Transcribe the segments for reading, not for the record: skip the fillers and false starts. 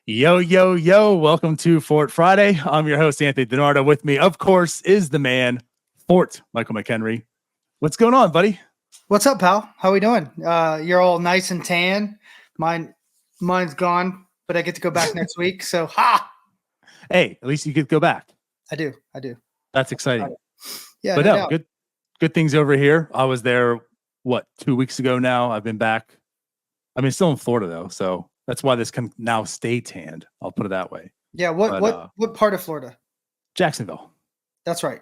Yo, yo, yo. Welcome to Fort Friday. I'm your host, Anthony DiNardo. With me, of course, is the man, Fort, Michael McHenry. What's going on, buddy? What's up, pal? How we doing? You're all nice and tan. Mine's gone, but I get to go back next week. So, Hey, at least you could go back. I do. That's exciting. Yeah, But no no, doubt. good things over here. I was there, 2 weeks ago now. I've been back. I mean, still in Florida, though. So that's why this can now stay tanned. I'll put it that way. Yeah. What part of Florida? Jacksonville. That's right.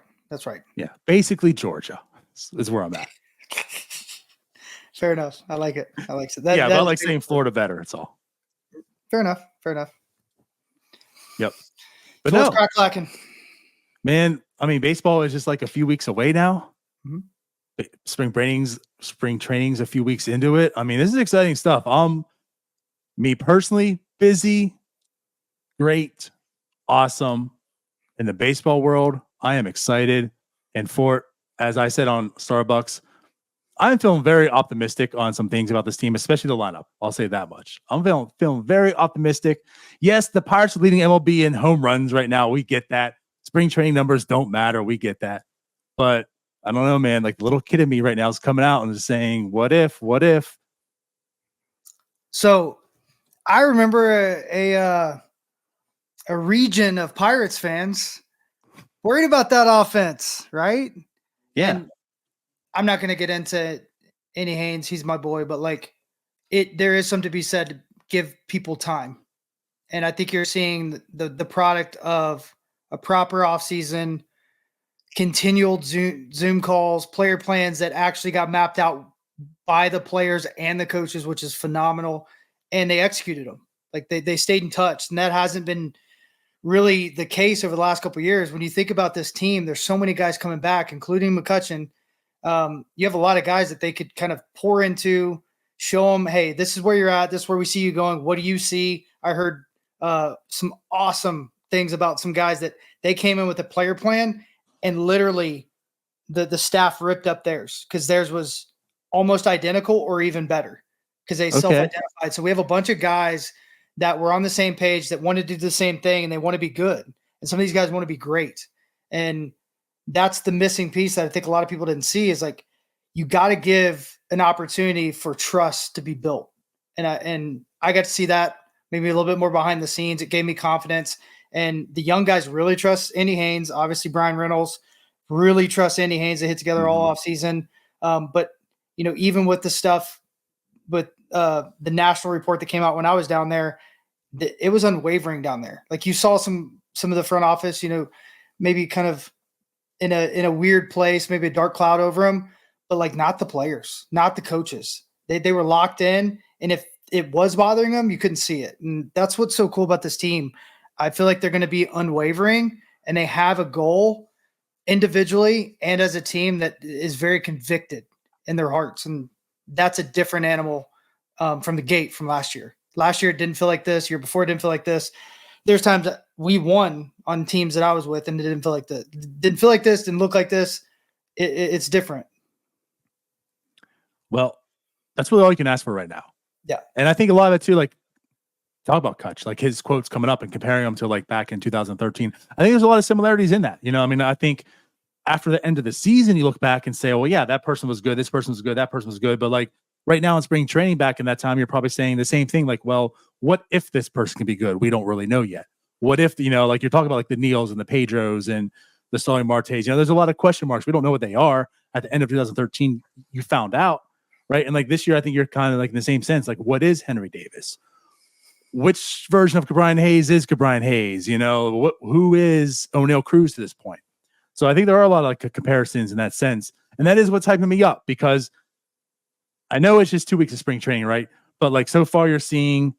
Yeah. Basically, Georgia is where I'm at. Fair enough. I like it. But I like saying Florida better. It's all. Fair enough. Yep. But But what's no, crack lacking? man, I mean, baseball is just like a few weeks away now. Mhm. Spring training's a few weeks into it. I mean, this is exciting stuff. Me personally, busy, great, awesome. In the baseball world, I am excited. And for, as I said on Starbucks, I'm feeling very optimistic on some things about this team, especially the lineup. I'll say that much. I'm feeling very optimistic. Yes, the Pirates are leading MLB in home runs right now. We get that. Spring training numbers don't matter. We get that. But I don't know, man. Like the little kid in me right now is coming out and just saying, what if? So, I remember a region of Pirates fans worried about that offense, right? Yeah. And I'm not going to get into Andy Haynes. He's my boy, but there is something to be said to give people time. And I think you're seeing the product of a proper offseason, continual Zoom calls, player plans that actually got mapped out by the players and the coaches, which is phenomenal. And they executed them. Like they stayed in touch. And that hasn't been really the case over the last couple of years. When you think about this team, there's so many guys coming back, including McCutchen. You have a lot of guys that they could kind of pour into, show them, hey, this is where you're at. This is where we see you going. What do you see? I heard some awesome things about some guys that they came in with a player plan and literally the staff ripped up theirs because theirs was almost identical or even better because they self-identified. So we have a bunch of guys that were on the same page that want to do the same thing and they want to be good. And some of these guys want to be great. And that's the missing piece that I think a lot of people didn't see is like, you got to give an opportunity for trust to be built. And I got to see that maybe a little bit more behind the scenes. It gave me confidence. And the young guys really trust Andy Haynes. Obviously, Brian Reynolds really trusts Andy Haynes. They hit together all off season. But, even with the stuff with the national report that came out when I was down there, it was unwavering down there. Like you saw some of the front office, maybe kind of in a weird place, maybe a dark cloud over them, but like not the players, not the coaches. They were locked in. And if it was bothering them, you couldn't see it. And that's what's so cool about this team. I feel like they're going to be unwavering and they have a goal individually and as a team that is very convicted in their hearts. And that's a different animal from the gate from last year. Last year, it didn't feel like this. Year before, it didn't feel like this. There's times that we won on teams that I was with and it didn't feel like this. Didn't look like this. It's different. Well, that's really all you can ask for right now. Yeah. And I think a lot of it too, like talk about Kutch, like his quotes coming up and comparing them to like back in 2013. I think there's a lot of similarities in that. I think after the end of the season, you look back and say, well, yeah, that person was good. This person was good. That person was good. But like right now in spring training back in that time, you're probably saying the same thing. Like, well, what if this person can be good? We don't really know yet. What if, like you're talking about like the Neils and the Pedros and the Starling Martes, there's a lot of question marks. We don't know what they are. At the end of 2013, you found out, right? And like this year, I think you're kind of like in the same sense, like what is Henry Davis? Which version of Cabrian Hayes is Cabrian Hayes? Who is O'Neill Cruz to this point? So I think there are a lot of like comparisons in that sense. And that is what's hyping me up because I know it's just 2 weeks of spring training, right? But like so far you're seeing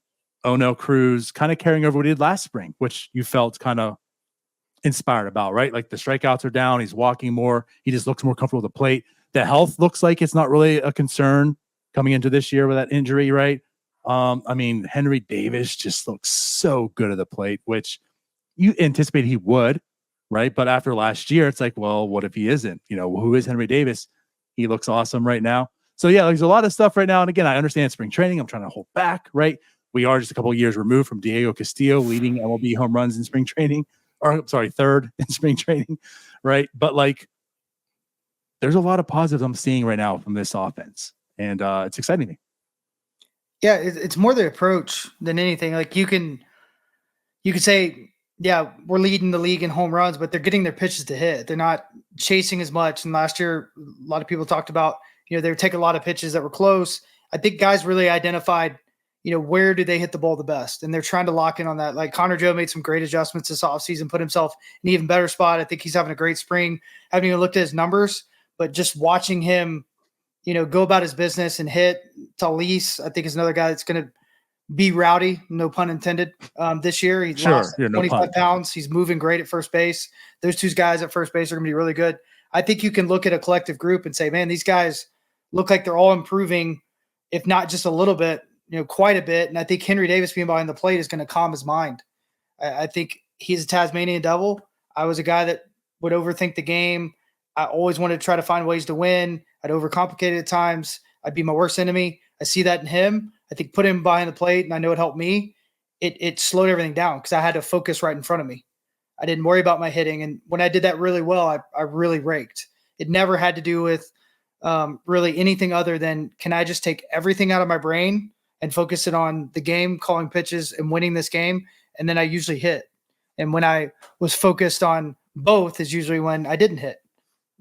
O'Neill Cruz kind of carrying over what he did last spring, which you felt kind of inspired about, right? Like the strikeouts are down. He's walking more. He just looks more comfortable with the plate. The health looks like it's not really a concern coming into this year with that injury, right? Henry Davis just looks so good at the plate, which you anticipate he would, right? But after last year, it's like, well, what if he isn't? Who is Henry Davis? He looks awesome right now. So yeah, there's a lot of stuff right now. And again, I understand spring training. I'm trying to hold back, right? we are just a couple of years removed from Diego Castillo leading MLB home runs in spring training, or I'm sorry, third in spring training, right? But like, there's a lot of positives I'm seeing right now from this offense, and it's exciting me. Yeah, it's more the approach than anything. Like you can say, yeah, we're leading the league in home runs, but they're getting their pitches to hit. They're not chasing as much. And last year, a lot of people talked about, they would take a lot of pitches that were close. I think guys really identified, where do they hit the ball the best? And they're trying to lock in on that. Like Connor Joe made some great adjustments this offseason, put himself in an even better spot. I think he's having a great spring. Haven't even looked at his numbers, but just watching him, go about his business and hit. Talise, I think, is another guy that's going to be rowdy, no pun intended, this year. He's lost 25 pounds. He's moving great at first base. Those two guys at first base are going to be really good. I think you can look at a collective group and say, man, these guys look like they're all improving, if not just a little bit, quite a bit. And I think Henry Davis being behind the plate is going to calm his mind. I think he's a Tasmanian devil. I was a guy that would overthink the game. I always wanted to try to find ways to win. I'd overcomplicate it at times. I'd be my worst enemy. I see that in him. I think put him behind the plate, and I know it helped me. It slowed everything down because I had to focus right in front of me. I didn't worry about my hitting. And when I did that really well, I really raked. It never had to do with really anything other than, can I just take everything out of my brain and focus it on the game, calling pitches and winning this game? And then I usually hit. And when I was focused on both is usually when I didn't hit.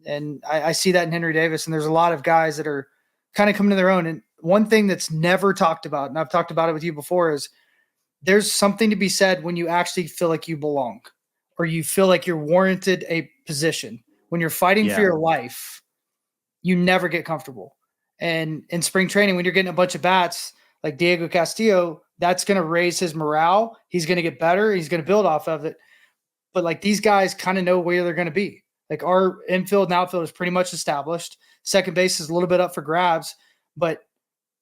And I see that in Henry Davis. And there's a lot of guys that are kind of coming to their own. And one thing that's never talked about, and I've talked about it with you before, is there's something to be said when you actually feel like you belong or you feel like you're warranted a position. When you're fighting for your life, you never get comfortable. And in spring training, when you're getting a bunch of bats like Diego Castillo, that's going to raise his morale. He's going to get better. He's going to build off of it. But like these guys kind of know where they're going to be. Like our infield and outfield is pretty much established. Second base is a little bit up for grabs, but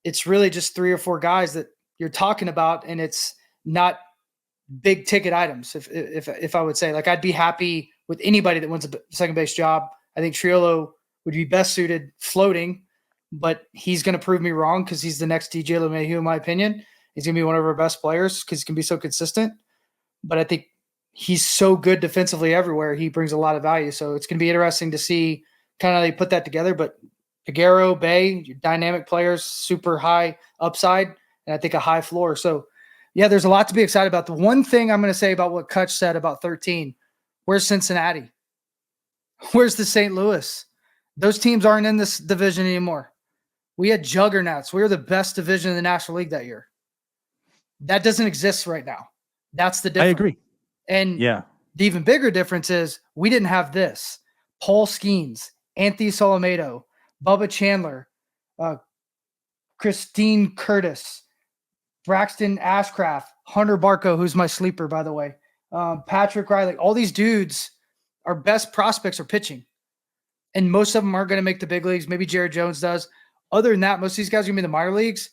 it's really just 3 or 4 guys that you're talking about, and it's not big ticket items. If I would say, like, I'd be happy with anybody that wins a second base job. I think Triolo would be best suited floating, but he's going to prove me wrong because he's the next DJ LeMahieu, in my opinion. He's going to be one of our best players because he can be so consistent. But I think he's so good defensively everywhere. He brings a lot of value. So it's going to be interesting to see kind of how they put that together. But Figueroa, Bay, dynamic players, super high upside, and I think a high floor. So, yeah, there's a lot to be excited about. The one thing I'm going to say about what Kutch said about 13, where's Cincinnati? Where's the St. Louis? Those teams aren't in this division anymore. We had juggernauts. We were the best division in the National League that year. That doesn't exist right now. That's the difference. I agree. And the even bigger difference is we didn't have this. Paul Skeens, Anthony Solomedo, Bubba Chandler, Christine Curtis, Braxton Ashcraft, Hunter Barco, who's my sleeper, by the way, Patrick Riley. All these dudes, our best prospects are pitching. And most of them aren't going to make the big leagues. Maybe Jared Jones does. Other than that, most of these guys are going to be in the minor leagues.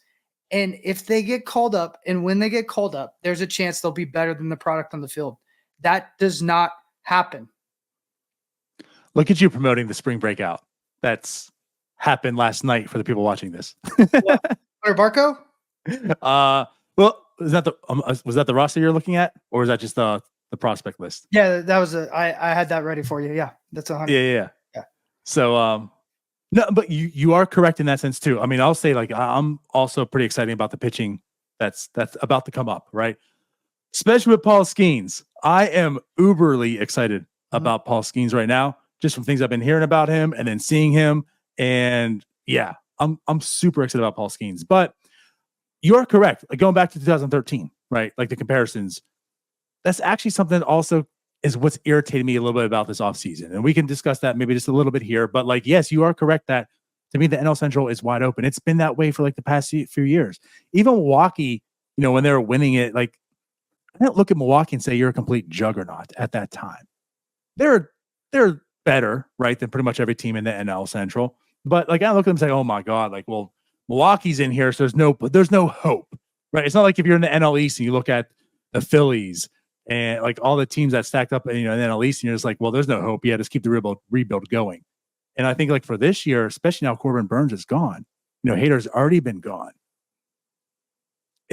And if they get called up, and when they get called up, there's a chance they'll be better than the product on the field. That does not happen. Look at you promoting the spring breakout. That's happened last night for the people watching this. Or Barco? Well, was that the roster you're looking at, or is that just the prospect list? Yeah, that was I had that ready for you. Yeah, that's 100. Yeah. So, no, but you are correct in that sense too. I mean, I'll say, like, I'm also pretty excited about the pitching that's about to come up, right? Especially with Paul Skeens. I am uberly excited about Paul Skeens right now, just from things I've been hearing about him and then seeing him. And yeah, I'm super excited about Paul Skeens. But you are correct. Like, going back to 2013, right? Like, the comparisons, that's actually something that also is what's irritated me a little bit about this offseason. And we can discuss that maybe just a little bit here. But, like, yes, you are correct that, to me, the NL Central is wide open. It's been that way for like the past few years. Even Milwaukee, when they were winning it, like, I don't look at Milwaukee and say you're a complete juggernaut at that time. They're better, right, than pretty much every team in the NL Central. But, like, I look at them and say, oh my God, like, well, Milwaukee's in here, so there's no hope, right? It's not like if you're in the NL East and you look at the Phillies and, like, all the teams that stacked up, in the NL East, and you're just like, well, there's no hope. Yeah, just keep the rebuild going. And I think, like, for this year, especially now Corbin Burns is gone, Hader's already been gone.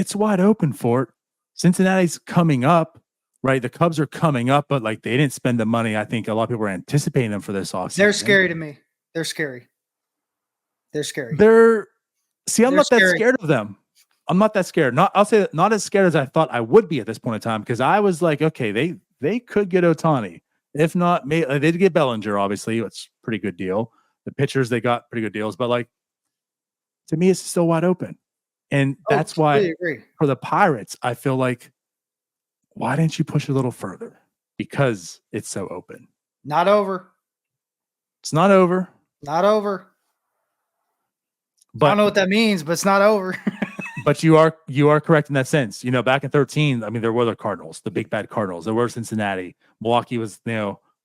it's wide open, Fort. Cincinnati's coming up, right? The Cubs are coming up, but like they didn't spend the money. I think a lot of people were anticipating them for this offseason. They're scary to me. They're scary. I'm They're not that scary. scared of them. I'm not that scared. I'll say that not as scared as I thought I would be at this point in time, because I was like, okay, they could get Ohtani. If not, they did get Bellinger, obviously. It's a pretty good deal. The pitchers, they got pretty good deals, but like to me, it's still wide open. And that's why for the Pirates, I feel like, why didn't you push a little further? Because it's so open. Not over. It's not over. Not over. But I don't know what that means, but it's not over. But you are correct in that sense. You know, back in 2013, I mean, there were the Cardinals, the big bad Cardinals. There were Cincinnati. Milwaukee was,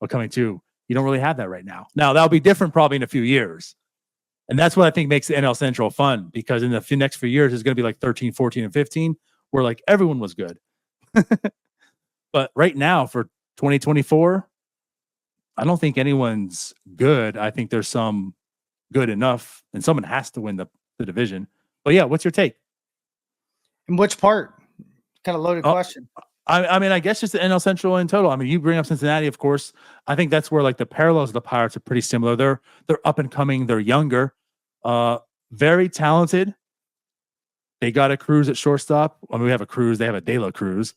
coming too. You don't really have that right now. Now, that'll be different probably in a few years. And that's what I think makes the NL Central fun, because in the next few years, it's going to be like 13, 14, and 15, where like everyone was good. But right now for 2024, I don't think anyone's good. I think there's some good enough, and someone has to win the division. But yeah, what's your take? In which part? Kind of loaded question. I mean, I guess just the NL Central in total. I mean, you bring up Cincinnati, of course. I think that's where like the parallels of the Pirates are pretty similar. They're up and coming. They're younger, very talented. They got a Cruz at shortstop. I mean, we have a Cruz. They have a De La Cruz.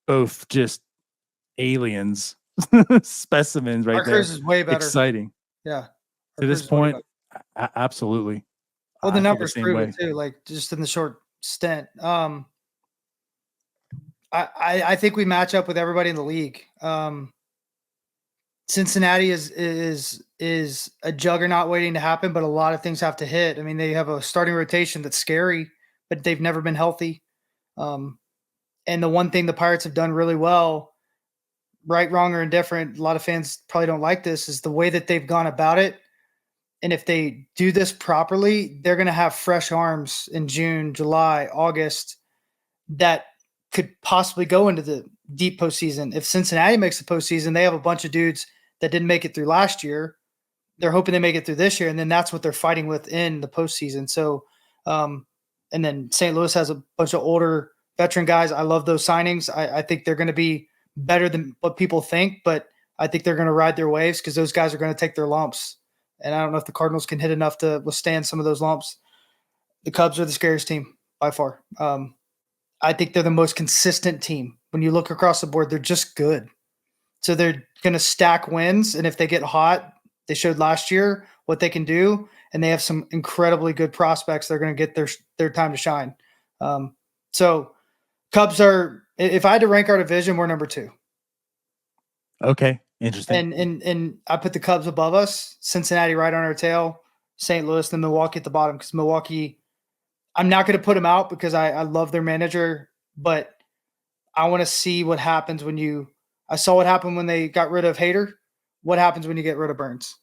Both just aliens, specimens right there. Cruz is way better. Exciting. Yeah. To this point, absolutely. Well, the numbers prove it too. Like just in the short stint. I think we match up with everybody in the league. Cincinnati is a juggernaut waiting to happen, but a lot of things have to hit. I mean, they have a starting rotation that's scary, but they've never been healthy. And the one thing the Pirates have done really well, right, wrong, or indifferent, a lot of fans probably don't like this, is the way that they've gone about it. And if they do this properly, they're going to have fresh arms in June, July, August that could possibly go into the deep postseason. If Cincinnati makes the postseason, they have a bunch of dudes that didn't make it through last year. They're hoping they make it through this year, and then that's what they're fighting with in the postseason. So, and then St. Louis has a bunch of older veteran guys. I love those signings. I think they're going to be better than what people think, but I think they're going to ride their waves because those guys are going to take their lumps. And I don't know if the Cardinals can hit enough to withstand some of those lumps. The Cubs are the scariest team by far. I think they're the most consistent team. When you look across the board, they're just good. So they're going to stack wins. And if they get hot, they showed last year what they can do. And they have some incredibly good prospects. They're going to get their time to shine. So Cubs are, if I had to rank our division, we're number 2. Okay. Interesting. And I put the Cubs above us, Cincinnati right on our tail, St. Louis, then Milwaukee at the bottom, because Milwaukee, I'm not going to put them out because I love their manager, but I want to see what happens I saw what happened when they got rid of Hader. What happens when you get rid of Burns?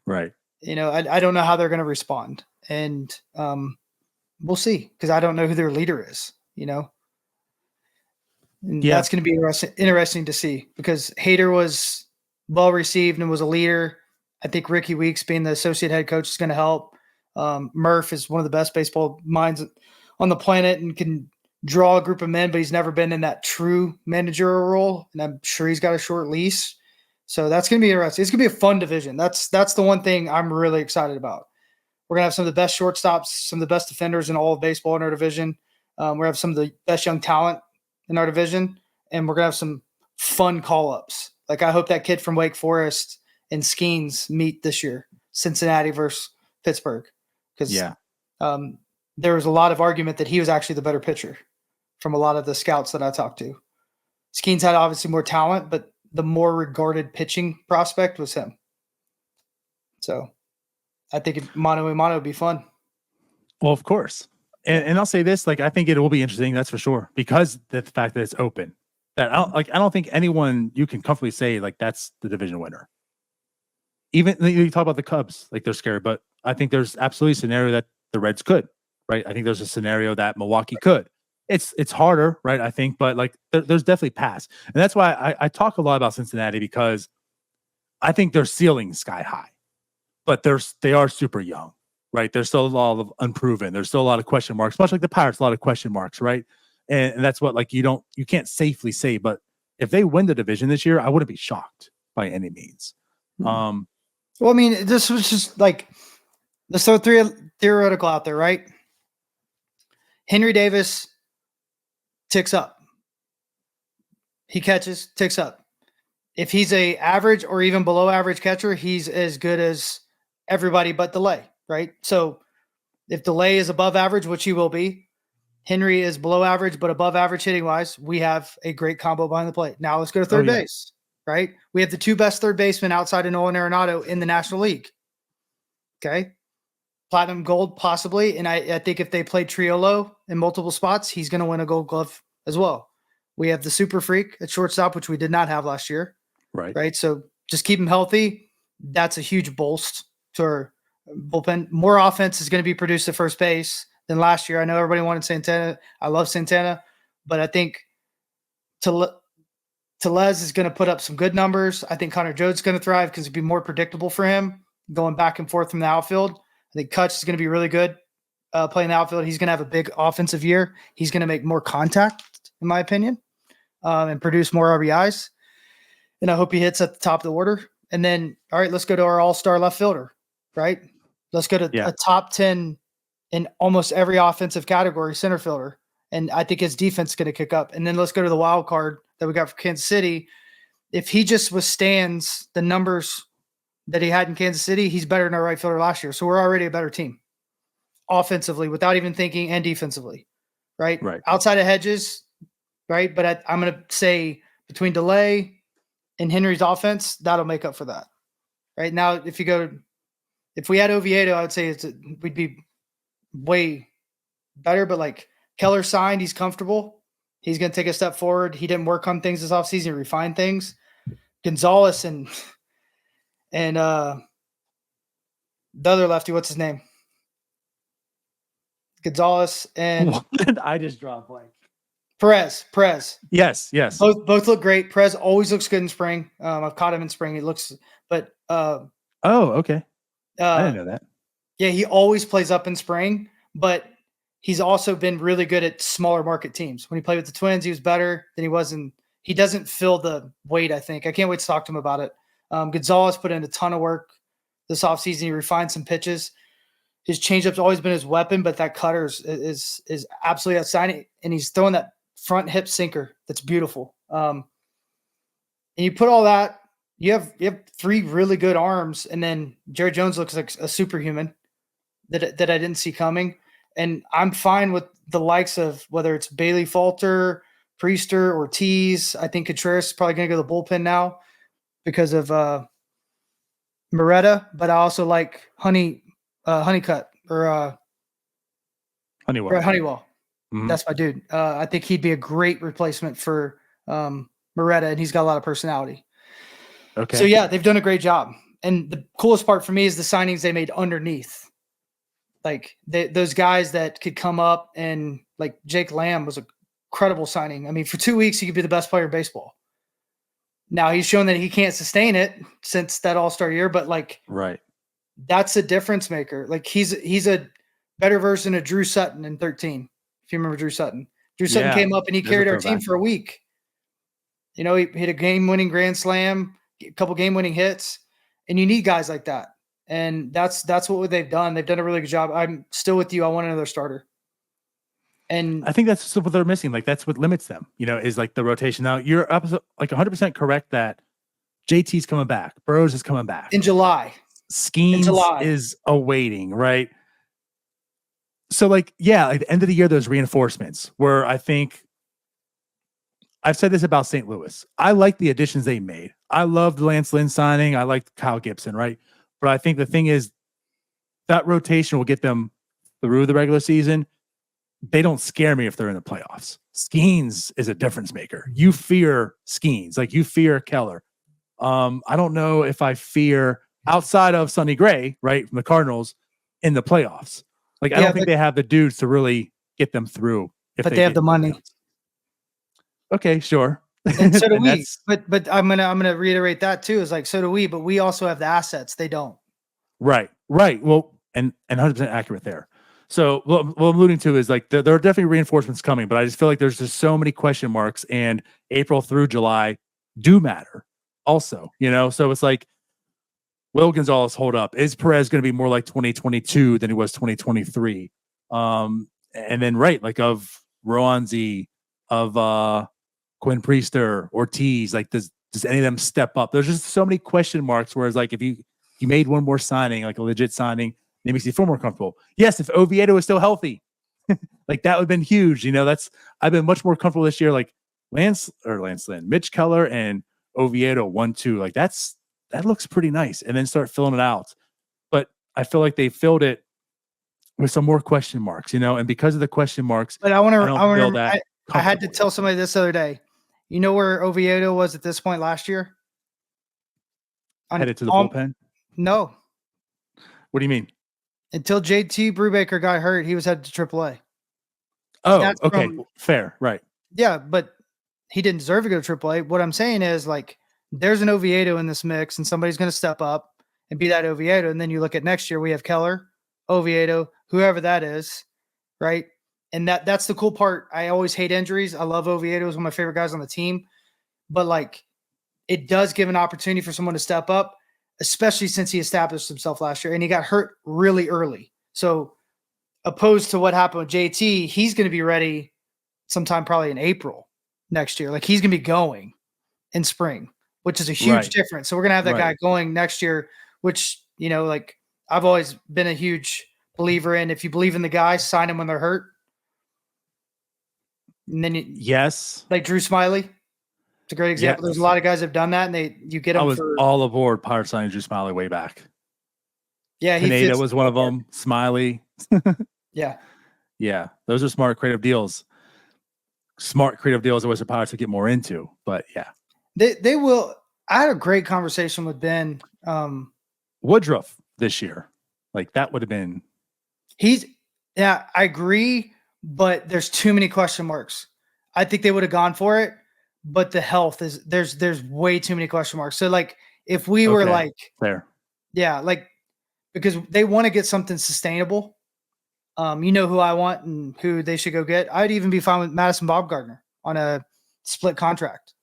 Right. I don't know how they're going to respond, and we'll see, because I don't know who their leader is, And that's going to be interesting to see, because Hader was well received and was a leader. I think Ricky Weeks being the associate head coach is going to help. Murph is one of the best baseball minds on the planet and can draw a group of men, but he's never been in that true managerial role. And I'm sure he's got a short leash. So that's going to be interesting. It's going to be a fun division. That's the one thing I'm really excited about. We're going to have some of the best shortstops, some of the best defenders in all of baseball in our division. We're going to have some of the best young talent in our division, and we're going to have some fun call-ups. Like, I hope that kid from Wake Forest and Skeens meet this year, Cincinnati versus Pittsburgh. Because there was a lot of argument that he was actually the better pitcher from a lot of the scouts that I talked to. Skeens had obviously more talent, but the more regarded pitching prospect was him. So I think mano a mano would be fun. Well, of course. And I'll say this, like, I think it will be interesting, that's for sure, because the fact that it's open. That I don't think anyone, you can comfortably say like that's the division winner. Even you talk about the Cubs, like they're scary, but I think there's absolutely a scenario that the Reds could, right? I think there's a scenario that Milwaukee could. It's harder, right? I think, but like there's definitely pass. And that's why I talk a lot about Cincinnati, because I think their ceiling sky high, but they are super young, right? There's still a lot of unproven. There's still a lot of question marks, much like the Pirates, a lot of question marks, right? And that's what, like, you can't safely say, but if they win the division this year, I wouldn't be shocked by any means. Well, I mean, this was just like, let's throw theoretical out there, right? Henry Davis ticks up. He catches, ticks up. If he's a average or even below average catcher, he's as good as everybody but Delay, right? So if Delay is above average, which he will be, Henry is below average but above average hitting wise, we have a great combo behind the plate. Now let's go to third base, right? We have the two best third basemen outside of Nolan Arenado in the National League. Okay. Platinum Gold, possibly. And I think if they play Triolo in multiple spots, he's going to win a Gold Glove as well. We have the Super Freak at shortstop, which we did not have last year. Right. So just keep him healthy. That's a huge boost to our bullpen. More offense is going to be produced at first base than last year. I know everybody wanted Santana. I love Santana, but I think Tellez is going to put up some good numbers. I think Connor Jode's going to thrive because it'd be more predictable for him going back and forth from the outfield. I think Kutch is going to be really good playing the outfield. He's going to have a big offensive year. He's going to make more contact, in my opinion, and produce more RBIs. And I hope he hits at the top of the order. And then, all right, let's go to our all-star left fielder, right? Let's go to a top 10 in almost every offensive category, center fielder. And I think his defense is going to kick up. And then let's go to the wild card that we got for Kansas City. If he just withstands the numbers that he had in Kansas City, he's better than our right fielder last year. So we're already a better team offensively without even thinking, and defensively, right? Outside of Hedges, right? But I'm going to say between Delay and Henry's offense, that'll make up for that. Right now, if we had Oviedo, I would say we'd be way better, but like Keller signed, he's comfortable. He's going to take a step forward. He didn't work on things this offseason, refine things. Gonzalez and the other lefty, what's his name? Gonzalez and what did I just draw a blank? Perez. Yes. Both look great. Perez always looks good in spring. I've caught him in spring. He looks, but oh, okay. I didn't know that. Yeah, he always plays up in spring, but he's also been really good at smaller market teams. When he played with the Twins, he was better than he was in. He doesn't feel the weight, I think. I can't wait to talk to him about it. Gonzalez put in a ton of work this offseason. He refined some pitches. His changeup's always been his weapon, but that cutter is absolutely outstanding, and he's throwing that front hip sinker that's beautiful. And you put all that, you have three really good arms, and then Jerry Jones looks like a superhuman that I didn't see coming. And I'm fine with the likes of whether it's Bailey Falter, Priester, Ortiz. I think Contreras is probably going to go to the bullpen now because of Moretta, but I also like Honeycutt or Honeywell. Mm-hmm. That's my dude. I think he'd be a great replacement for Moretta, and he's got a lot of personality. Okay. So yeah, they've done a great job. And the coolest part for me is the signings they made underneath. Like those guys that could come up, and like Jake Lamb was a credible signing. I mean, for 2 weeks, he could be the best player in baseball. Now he's shown that he can't sustain it since that All-Star year, but like, that's a difference maker. Like he's a better version of Drew Sutton in 2013. If you remember Drew Sutton. Drew Sutton came up and he carried our team for a week. You know, he hit a game-winning grand slam, a couple game-winning hits, and you need guys like that. And that's what they've done. They've done a really good job. I'm still with you. I want another starter. And I think that's what they're missing. Like that's what limits them, you know, is like the rotation. Now you're like 100% correct that JT's coming back. Burrows is coming back in July. Skeens is awaiting, right? So like, yeah, at the end of the year, those reinforcements where I think I've said this about St. Louis. I like the additions they made. I loved Lance Lynn signing. I liked Kyle Gibson, right? But I think the thing is that rotation will get them through the regular season. They don't scare me if they're in the playoffs. Skeens is a difference maker. You fear Skeens, like you fear Keller. I don't know if I fear outside of Sonny Gray, right, from the Cardinals in the playoffs. Like I don't think they have the dudes to really get them through. But they have the money. Okay, sure. And so do we. But I'm gonna reiterate that too. Is like so do we, but we also have the assets. They don't. Right. Well, and 100% accurate there. So what I'm alluding to is like there are definitely reinforcements coming, but I just feel like there's just so many question marks, and April through July do matter also, So it's like, will Gonzalez hold up? Is Perez going to be more like 2022 than he was 2023? And then like of Roanzi, of Quinn Priester, Ortiz, like does any of them step up? There's just so many question marks. Whereas like if you made one more signing, like a legit signing, it makes you feel more comfortable. Yes, if Oviedo is still healthy, like that would have been huge. I've been much more comfortable this year. Like Lance Lynn, Mitch Keller and Oviedo 1-2. Like that looks pretty nice. And then start filling it out. But I feel like they filled it with some more question marks, and because of the question marks, But I had to yet. tell somebody this other day. You know where Oviedo was at this point last year? Headed to the bullpen? No. What do you mean? Until JT Brubaker got hurt, he was headed to AAA. Oh, okay. Fair. Right. Yeah, but he didn't deserve to go to AAA. What I'm saying is, like, there's an Oviedo in this mix, and somebody's going to step up and be that Oviedo. And then you look at next year, we have Keller, Oviedo, whoever that is, right? And that's the cool part. I always hate injuries. I love Oviedo. He's one of my favorite guys on the team. But, like, it does give an opportunity for someone to step up, especially since he established himself last year. And he got hurt really early. So, opposed to what happened with JT, he's going to be ready sometime probably in April next year. Like, he's going to be going in spring, which is a huge difference. So we're going to have that guy going next year, which, like, I've always been a huge believer in. If you believe in the guy, sign him when they're hurt. And then yes, like Drew Smiley, it's a great example. Yes. There's a lot of guys that have done that, and you get them. I was all aboard Pirate signing Drew Smiley way back. Yeah, Pineda was one of them. Smiley. Yeah. Those are smart creative deals. Smart creative deals. I wish the Pirates would get more into, but yeah, they will. I had a great conversation with Ben Woodruff this year. Like that would have been. I agree, but there's too many question marks. I think they would have gone for it, but the health is there's way too many question marks. So like if we were like fair, because they want to get something sustainable. You know who I want and who they should go get. I'd even be fine with Madison Bumgarner on a split contract.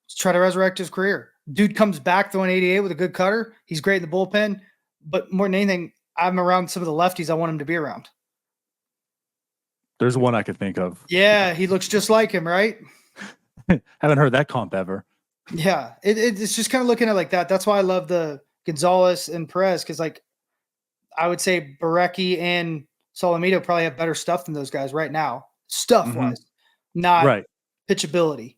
Just try to resurrect his career. Dude comes back throwing 88 with a good cutter. He's great in the bullpen, but more than anything, I'm around some of the lefties I want him to be around. There's one I could think of. Yeah, he looks just like him, right? Haven't heard that comp ever. Yeah, it's just kind of looking at it like that. That's why I love the Gonzalez and Perez, because like I would say Barecki and Solomito probably have better stuff than those guys right now, stuff-wise, not pitchability.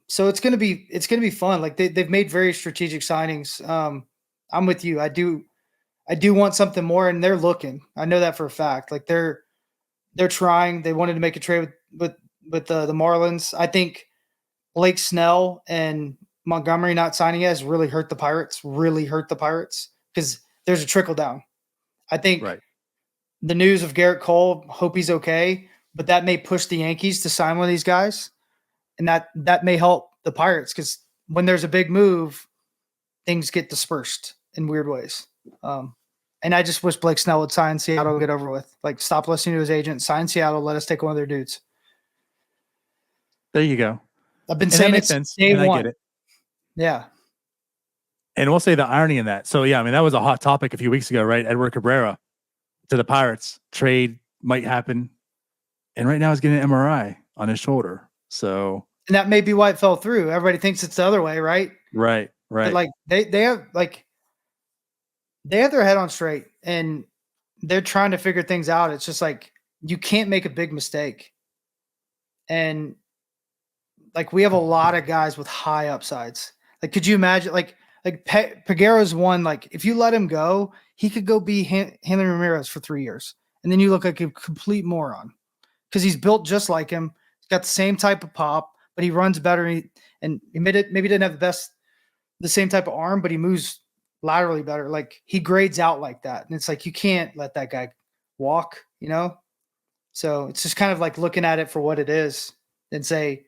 So it's gonna be fun. Like they've made very strategic signings. I'm with you. I do want something more, and they're looking. I know that for a fact. Like they're trying. They wanted to make a trade with the Marlins. I think Blake Snell and Montgomery not signing has really hurt the Pirates. Because there's a trickle down. I think the news of Garrett Cole, hope he's okay, but that may push the Yankees to sign one of these guys, and that may help the Pirates because when there's a big move, things get dispersed in weird ways. And I just wish Blake Snell would sign Seattle and get over with. Like, stop listening to his agent, sign Seattle, let us take one of their dudes. There you go. I've been saying it since day one. I get it. Yeah. And we'll say the irony in that. So, yeah, I mean, that was a hot topic a few weeks ago, right? Edward Cabrera to the Pirates. Trade might happen. And right now he's getting an MRI on his shoulder. So. And that may be why it fell through. Everybody thinks it's the other way, right? Right. But like they have their head on straight and they're trying to figure things out. It's just like you can't make a big mistake. And like we have a lot of guys with high upsides. Like, could you imagine like Peguera's one, like if you let him go, he could go be Henry Ramirez for 3 years. And then you look like a complete moron because he's built just like him. He's got the same type of pop, but he runs better. And he maybe didn't have the same type of arm, but he moves laterally better. Like he grades out like that. And it's like, you can't let that guy walk, So it's just kind of like looking at it for what it is and say,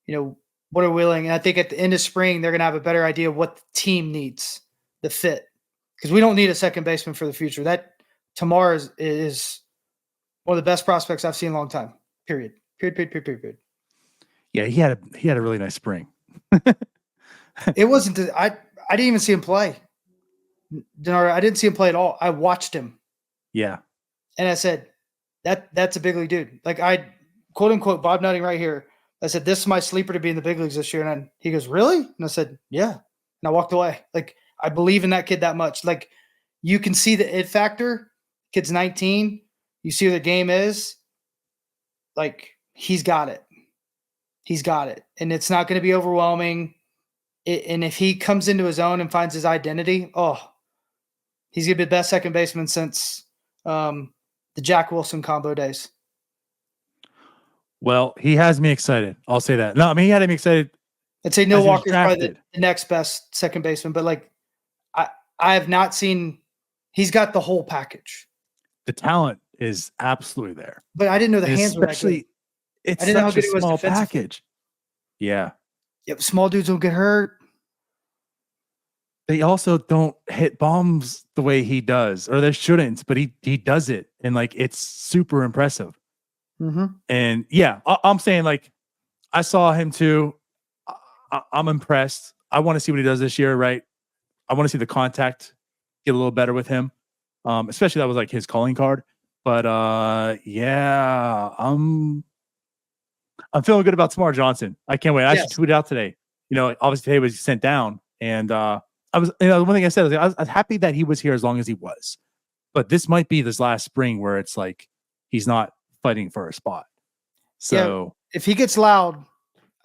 what are we willing? And I think at the end of spring, they're going to have a better idea of what the team needs, the fit. Because we don't need a second baseman for the future. That tomorrow is One of the best prospects I've seen in a long time. Period. Period. Yeah, he had a really nice spring. It wasn't. I didn't even see him play. DiNardo, I didn't see him play at all. I watched him. Yeah. And I said, that's a big league dude. Like I quote unquote Bob Nutting right here. I said, this is my sleeper to be in the big leagues this year. And he goes, really? And I said, yeah. And I walked away. Like I believe in that kid that much. Like you can see the it factor. Kid's 19. You see what the game is. Like he's got it. He's got it. And it's not going to be overwhelming. And if he comes into his own and finds his identity, he's going to be the best second baseman since the Jack Wilson combo days. Well, he has me excited. I'll say that. No, I mean, he had me excited. I'd say Neil Walker's probably the next best second baseman, but like I have not seen he's got the whole package. The talent is absolutely there. But I didn't know the hands were that good. It's I didn't know how good it was small package. Yeah. Yep, small dudes don't get hurt. They also don't hit bombs the way he does, or they shouldn't, but he does it, and like it's super impressive. Mm-hmm. And yeah, I'm saying like I saw him too. I'm impressed. I want to see what he does this year, right? I want to see the contact get a little better with him, especially that was like his calling card. But yeah, I'm feeling good about Tamar Johnson. I can't wait. I should tweet it out today. You know, obviously today was sent down, and I was, you know, one thing I said was I was happy that he was here as long as he was. But this might be this last spring where it's like he's not fighting for a spot. So if he gets loud,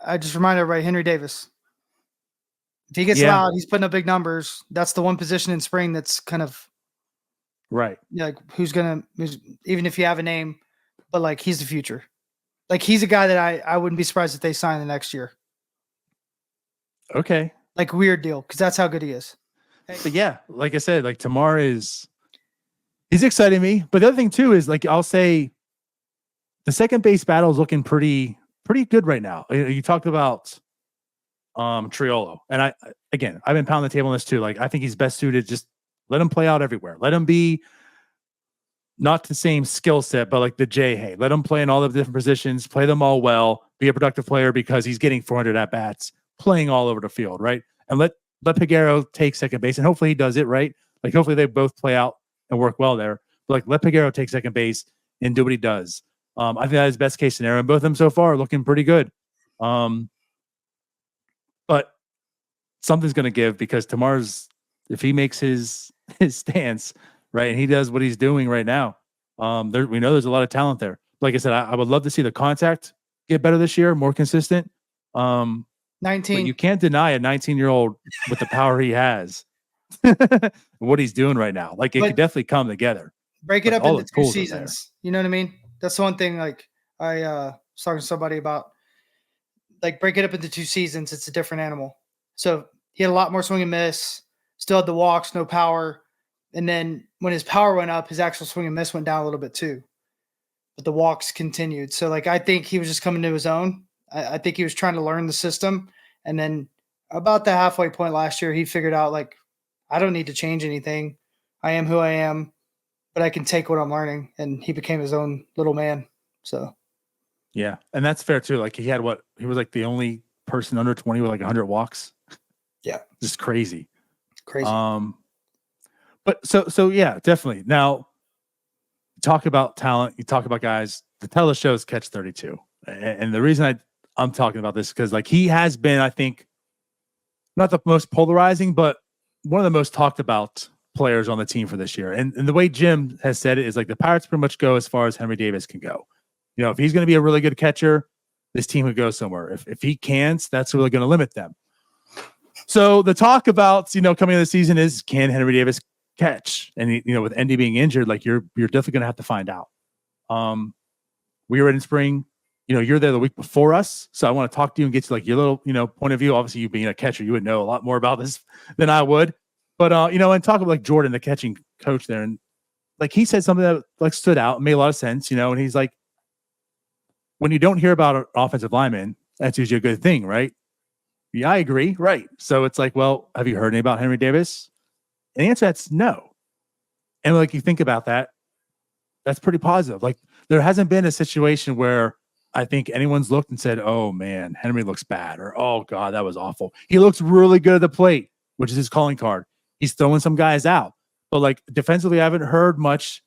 I just remind everybody Henry Davis. If he gets loud, he's putting up big numbers. That's the one position in spring that's kind of right. Like who's even if you have a name, but like he's the future. Like he's a guy that I wouldn't be surprised if they sign the next year. Okay. Like weird deal because that's how good he is. But yeah, like I said, like Tamar he's exciting me. But the other thing too is like I'll say the second base battle is looking pretty good right now. You talked about Triolo, and I've been pounding the table on this too. Like I think he's best suited. Just let him play out everywhere. Let him be not the same skill set, but like the Hey, let him play in all the different positions, play them all well, be a productive player because he's getting 400 at bats, playing all over the field, right? And let Peguero take second base, and hopefully he does it right. Like hopefully they both play out and work well there. But like let Peguero take second base and do what he does. I think that is best case scenario. And both of them so far are looking pretty good. But something's going to give because Tamar's, if he makes his stance right and he does what he's doing right now, we know there's a lot of talent there. Like I said, I would love to see the contact get better this year, more consistent. 19. But you can't deny a 19-year-old with the power he has, what he's doing right now. Like it could definitely come together. Break it up into 2 seasons. You know what I mean? That's the one thing. Like I was talking to somebody about. Like break it up into 2 seasons. It's a different animal. So he had a lot more swing and miss. Still had the walks, no power. And then when his power went up, his actual swing and miss went down a little bit too. But the walks continued. So like I think he was just coming to his own. I think he was trying to learn the system. And then about the halfway point last year, he figured out like, I don't need to change anything. I am who I am, but I can take what I'm learning. And he became his own little man. So yeah, and that's fair too. Like he was like the only person under 20 with like 100 walks. Yeah, just crazy. But so yeah, definitely. Now, talk about talent. You talk about guys. The title of the show is Catch 32, and the reason I'm talking about this because like he has been, I think, not the most polarizing, but one of the most talked about players on the team for this year. And the way Jim has said it is like the Pirates pretty much go as far as Henry Davis can go. You know, if he's going to be a really good catcher, this team would go somewhere. If he can't, that's really going to limit them. So the talk about, you know, coming into the season is, can Henry Davis catch? And, you know, with Endy being injured, like you're definitely going to have to find out. We were in spring, you know, you're there the week before us. So I want to talk to you and get to like your little, you know, point of view. Obviously you being a catcher, you would know a lot more about this than I would, but, you know, and talk about like Jordan, the catching coach there. And like, he said something that like stood out and made a lot of sense, you know, and he's like, when you don't hear about an offensive lineman, that's usually a good thing, right? Yeah, I agree. Right. So it's like, well, have you heard any about Henry Davis? And the answer that's no. And like you think about that, that's pretty positive. Like there hasn't been a situation where I think anyone's looked and said, "Oh man, Henry looks bad," or "Oh god, that was awful." He looks really good at the plate, which is his calling card. He's throwing some guys out, but like defensively, I haven't heard much,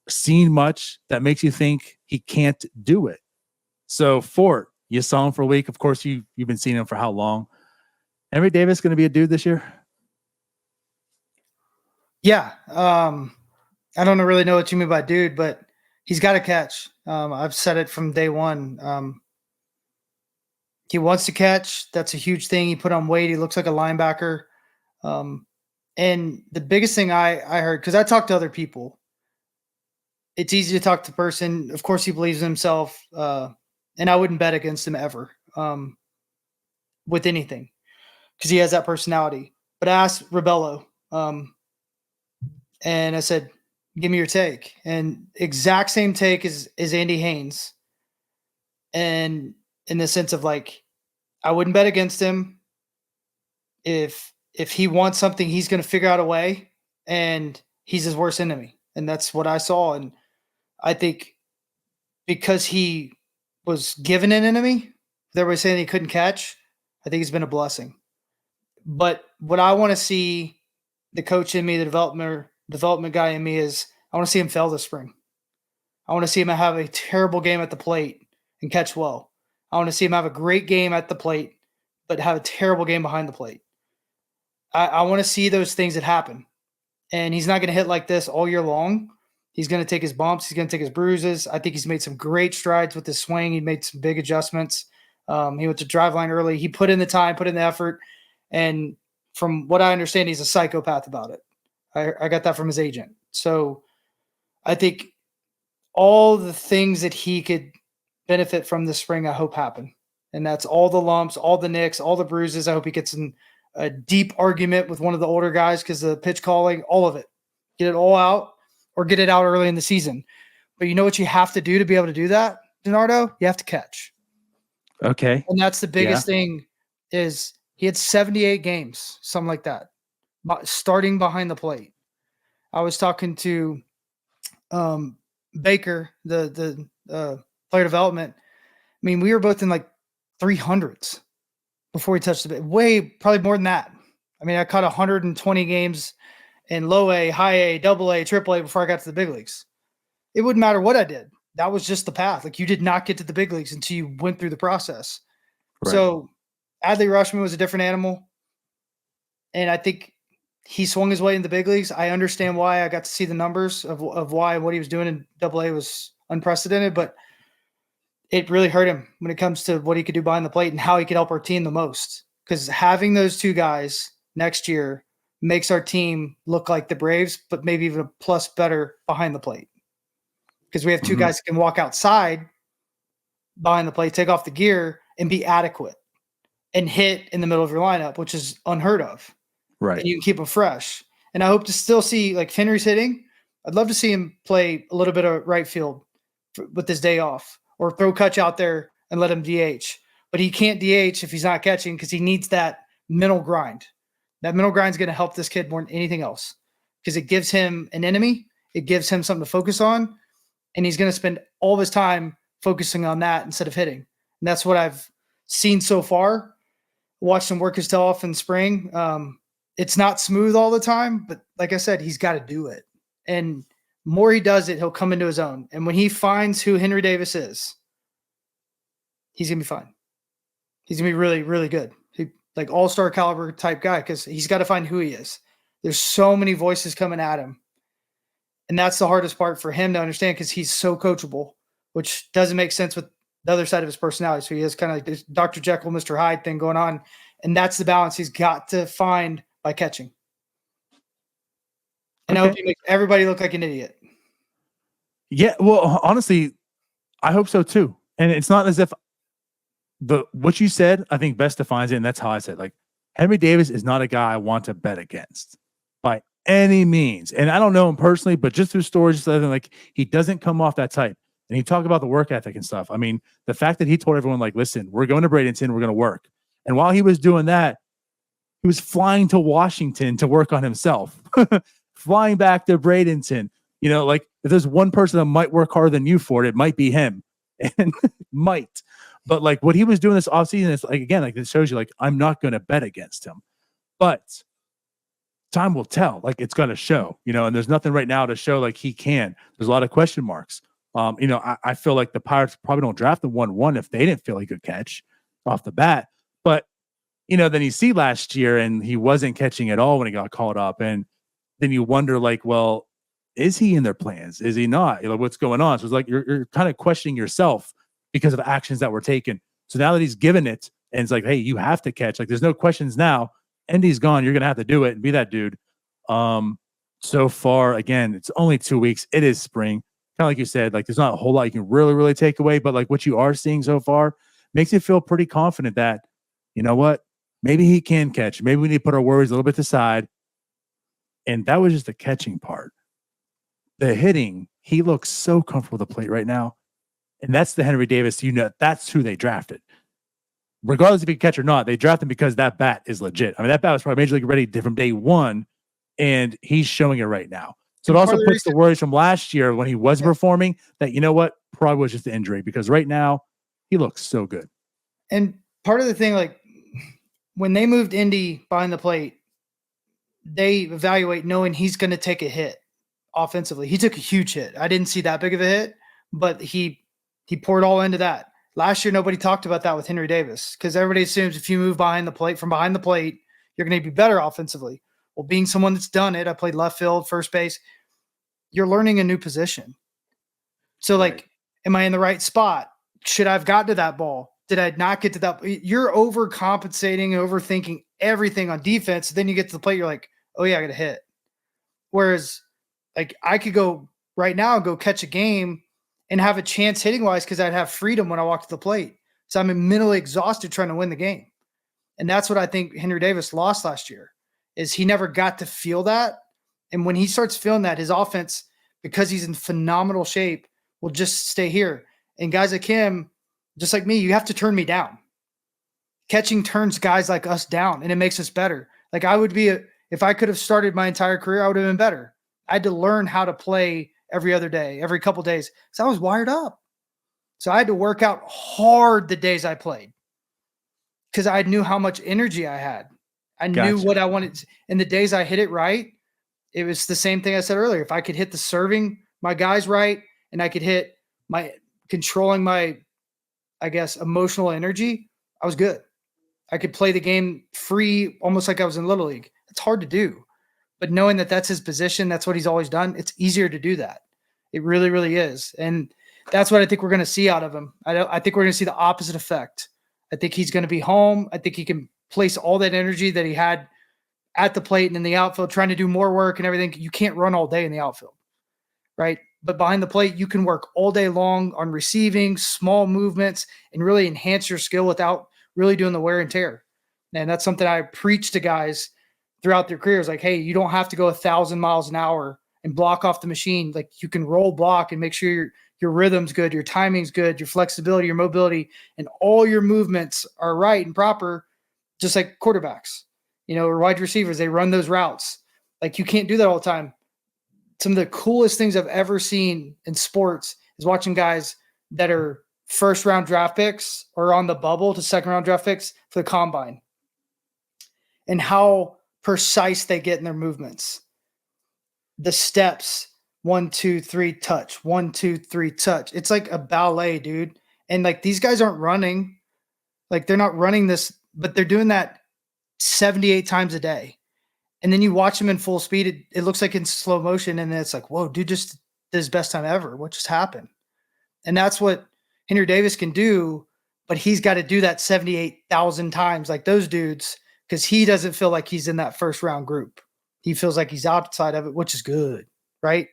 seen much that makes you think he can't do it. So Fort, you saw him for a week. Of course, you've been seeing him for how long? Henry Davis going to be a dude this year? Yeah. I don't really know what you mean by dude, but he's got to catch. I've said it from day one. He wants to catch. That's a huge thing. He put on weight. He looks like a linebacker. And the biggest thing I heard, because I talked to other people, it's easy to talk to the person. Of course, he believes in himself. And I wouldn't bet against him ever with anything because he has that personality. But I asked Rebello, and I said, give me your take. And exact same take as Andy Haynes. And in the sense of like, I wouldn't bet against him. If he wants something, he's going to figure out a way, and he's his worst enemy. And that's what I saw. And I think because he was given an enemy, everybody saying he couldn't catch, I think it's been a blessing. But what I want to see the coach in me, the development guy in me is I want to see him fail this spring. I want to see him have a terrible game at the plate and catch well. I want to see him have a great game at the plate, but have a terrible game behind the plate. I want to see those things that happen. And he's not going to hit like this all year long. He's going to take his bumps. He's going to take his bruises. I think he's made some great strides with his swing. He made some big adjustments. He went to drive line early. He put in the time, put in the effort. And from what I understand, he's a psychopath about it. I got that from his agent. So I think all the things that he could benefit from this spring, I hope happen. And that's all the lumps, all the nicks, all the bruises. I hope he gets in a deep argument with one of the older guys because the pitch calling, all of it. Get it all out or get it out early in the season. But you know what you have to do to be able to do that, DiNardo? You have to catch. Okay. And that's the biggest thing is he had 78 games, something like that, starting behind the plate. I was talking to Baker, the player development. I mean, we were both in like 300s before he touched the bit. Probably more than that. I mean, I caught 120 games in low A, high A, double A, triple A before I got to the big leagues. It wouldn't matter what I did. That was just the path. Like you did not get to the big leagues until you went through the process. Right. So Adley Rutschman was a different animal. And I think he swung his way in the big leagues. I understand why. I got to see the numbers of why what he was doing in double A was unprecedented, but it really hurt him when it comes to what he could do behind the plate and how he could help our team the most. Because having those two guys next year makes our team look like the Braves, but maybe even a plus better behind the plate. Because we have two guys that can walk outside behind the plate, take off the gear, and be adequate and hit in the middle of your lineup, which is unheard of. Right. And you can keep them fresh. And I hope to still see, like, Henry's hitting. I'd love to see him play a little bit of right field with his day off or throw Kutch out there and let him DH. But he can't DH if he's not catching because he needs that mental grind. That mental grind is going to help this kid more than anything else because it gives him an enemy. It gives him something to focus on. And he's going to spend all of his time focusing on that instead of hitting. And that's what I've seen so far. Watched him work his tail off in spring. It's not smooth all the time, but like I said, he's got to do it. And more he does it, he'll come into his own. And when he finds who Henry Davis is, he's going to be fine. He's going to be really, really good. Like all-star caliber type guy because he's got to find who he is. There's so many voices coming at him. And that's the hardest part for him to understand because he's so coachable, which doesn't make sense with the other side of his personality. So he has kind of like this Dr. Jekyll, Mr. Hyde thing going on. And that's the balance he's got to find by catching. And I hope he makes everybody look like an idiot. Yeah, well, honestly, I hope so too. And it's not as if what you said, I think best defines it, and that's how I said. Like, Henry Davis is not a guy I want to bet against by any means. And I don't know him personally, but just through stories, like he doesn't come off that type. And he talked about the work ethic and stuff. I mean, the fact that he told everyone, like, listen, we're going to Bradenton, we're going to work. And while he was doing that, he was flying to Washington to work on himself, flying back to Bradenton. You know, like if there's one person that might work harder than you for it, it might be him. And might. But like what he was doing this offseason is like, again, like it shows you like I'm not going to bet against him. But time will tell. Like it's going to show, and there's nothing right now to show like he can. There's a lot of question marks. I feel like the Pirates probably don't draft the 1-1 if they didn't feel he could catch off the bat. But then you see last year and he wasn't catching at all when he got called up. And then you wonder like, well, is he in their plans? Is he not? What's going on? So it's like you're kind of questioning yourself because of actions that were taken. So now that he's given it and it's like, hey, you have to catch. Like there's no questions now. Endy's gone. You're gonna have to do it and be that dude. So far, again, it's only 2 weeks. It is spring. Kind of like you said, like there's not a whole lot you can really, really take away. But like what you are seeing so far makes you feel pretty confident that, you know what, maybe he can catch. Maybe we need to put our worries a little bit to the side. And that was just the catching part. The hitting, he looks so comfortable with the plate right now. And that's the Henry Davis, that's who they drafted. Regardless if he can catch or not, they draft him because that bat is legit. I mean, that bat was probably Major League ready from day one, and he's showing it right now. So it also puts the worries from last year when he wasn't performing that, probably was just the injury because right now he looks so good. And part of the thing, like when they moved Indy behind the plate, they evaluate knowing he's going to take a hit offensively. He took a huge hit. I didn't see that big of a hit, but he poured all into that. Last year, nobody talked about that with Henry Davis because everybody assumes if you move from behind the plate, you're going to be better offensively. Well, being someone that's done it, I played left field, first base, you're learning a new position. So like, am I in the right spot? Should I have gotten to that ball? Did I not get to that? You're overcompensating, overthinking everything on defense. Then you get to the plate, you're like, oh yeah, I got to hit. Whereas like I could go right now, go catch a game and have a chance hitting wise because I'd have freedom when I walk to the plate. So I'm mentally exhausted trying to win the game. And that's what I think Henry Davis lost last year is he never got to feel that. And when he starts feeling that, his offense, because he's in phenomenal shape, will just stay here. And guys like him, just like me, you have to turn me down. Catching turns guys like us down and it makes us better. Like if I could have started my entire career, I would have been better. I had to learn how to play every other day, every couple days. So I was wired up. So I had to work out hard the days I played because I knew how much energy I had. I knew what I wanted. And the days I hit it right, it was the same thing I said earlier. If I could hit the serving my guys right and I could hit controlling my, I guess, emotional energy, I was good. I could play the game free, almost like I was in Little League. It's hard to do. But knowing that that's his position, that's what he's always done, it's easier to do that. It really, really is. And that's what I think we're going to see out of him. I think we're going to see the opposite effect. I think he's going to be home. I think he can place all that energy that he had at the plate and in the outfield, trying to do more work and everything. You can't run all day in the outfield, right? But behind the plate, you can work all day long on receiving, small movements, and really enhance your skill without really doing the wear and tear. And that's something I preach to guys throughout their careers. Like, hey, you don't have to go 1,000 miles an hour and block off the machine. Like you can roll block and make sure your rhythm's good, your timing's good, your flexibility, your mobility, and all your movements are right and proper, just like quarterbacks, or wide receivers, they run those routes. Like you can't do that all the time. Some of the coolest things I've ever seen in sports is watching guys that are first round draft picks or on the bubble to second round draft picks for the combine and how precise they get in their movements. The steps, 1, 2, 3, touch, 1, 2, 3, touch. It's like a ballet, dude. And like these guys aren't running, like they're not running this, but they're doing that 78 times a day. And then you watch them in full speed. It looks like in slow motion. And then it's like, whoa, dude just did his best time ever. What just happened? And that's what Henry Davis can do, but he's got to do that 78,000 times like those dudes because he doesn't feel like he's in that first round group. He feels like he's outside of it, which is good, right?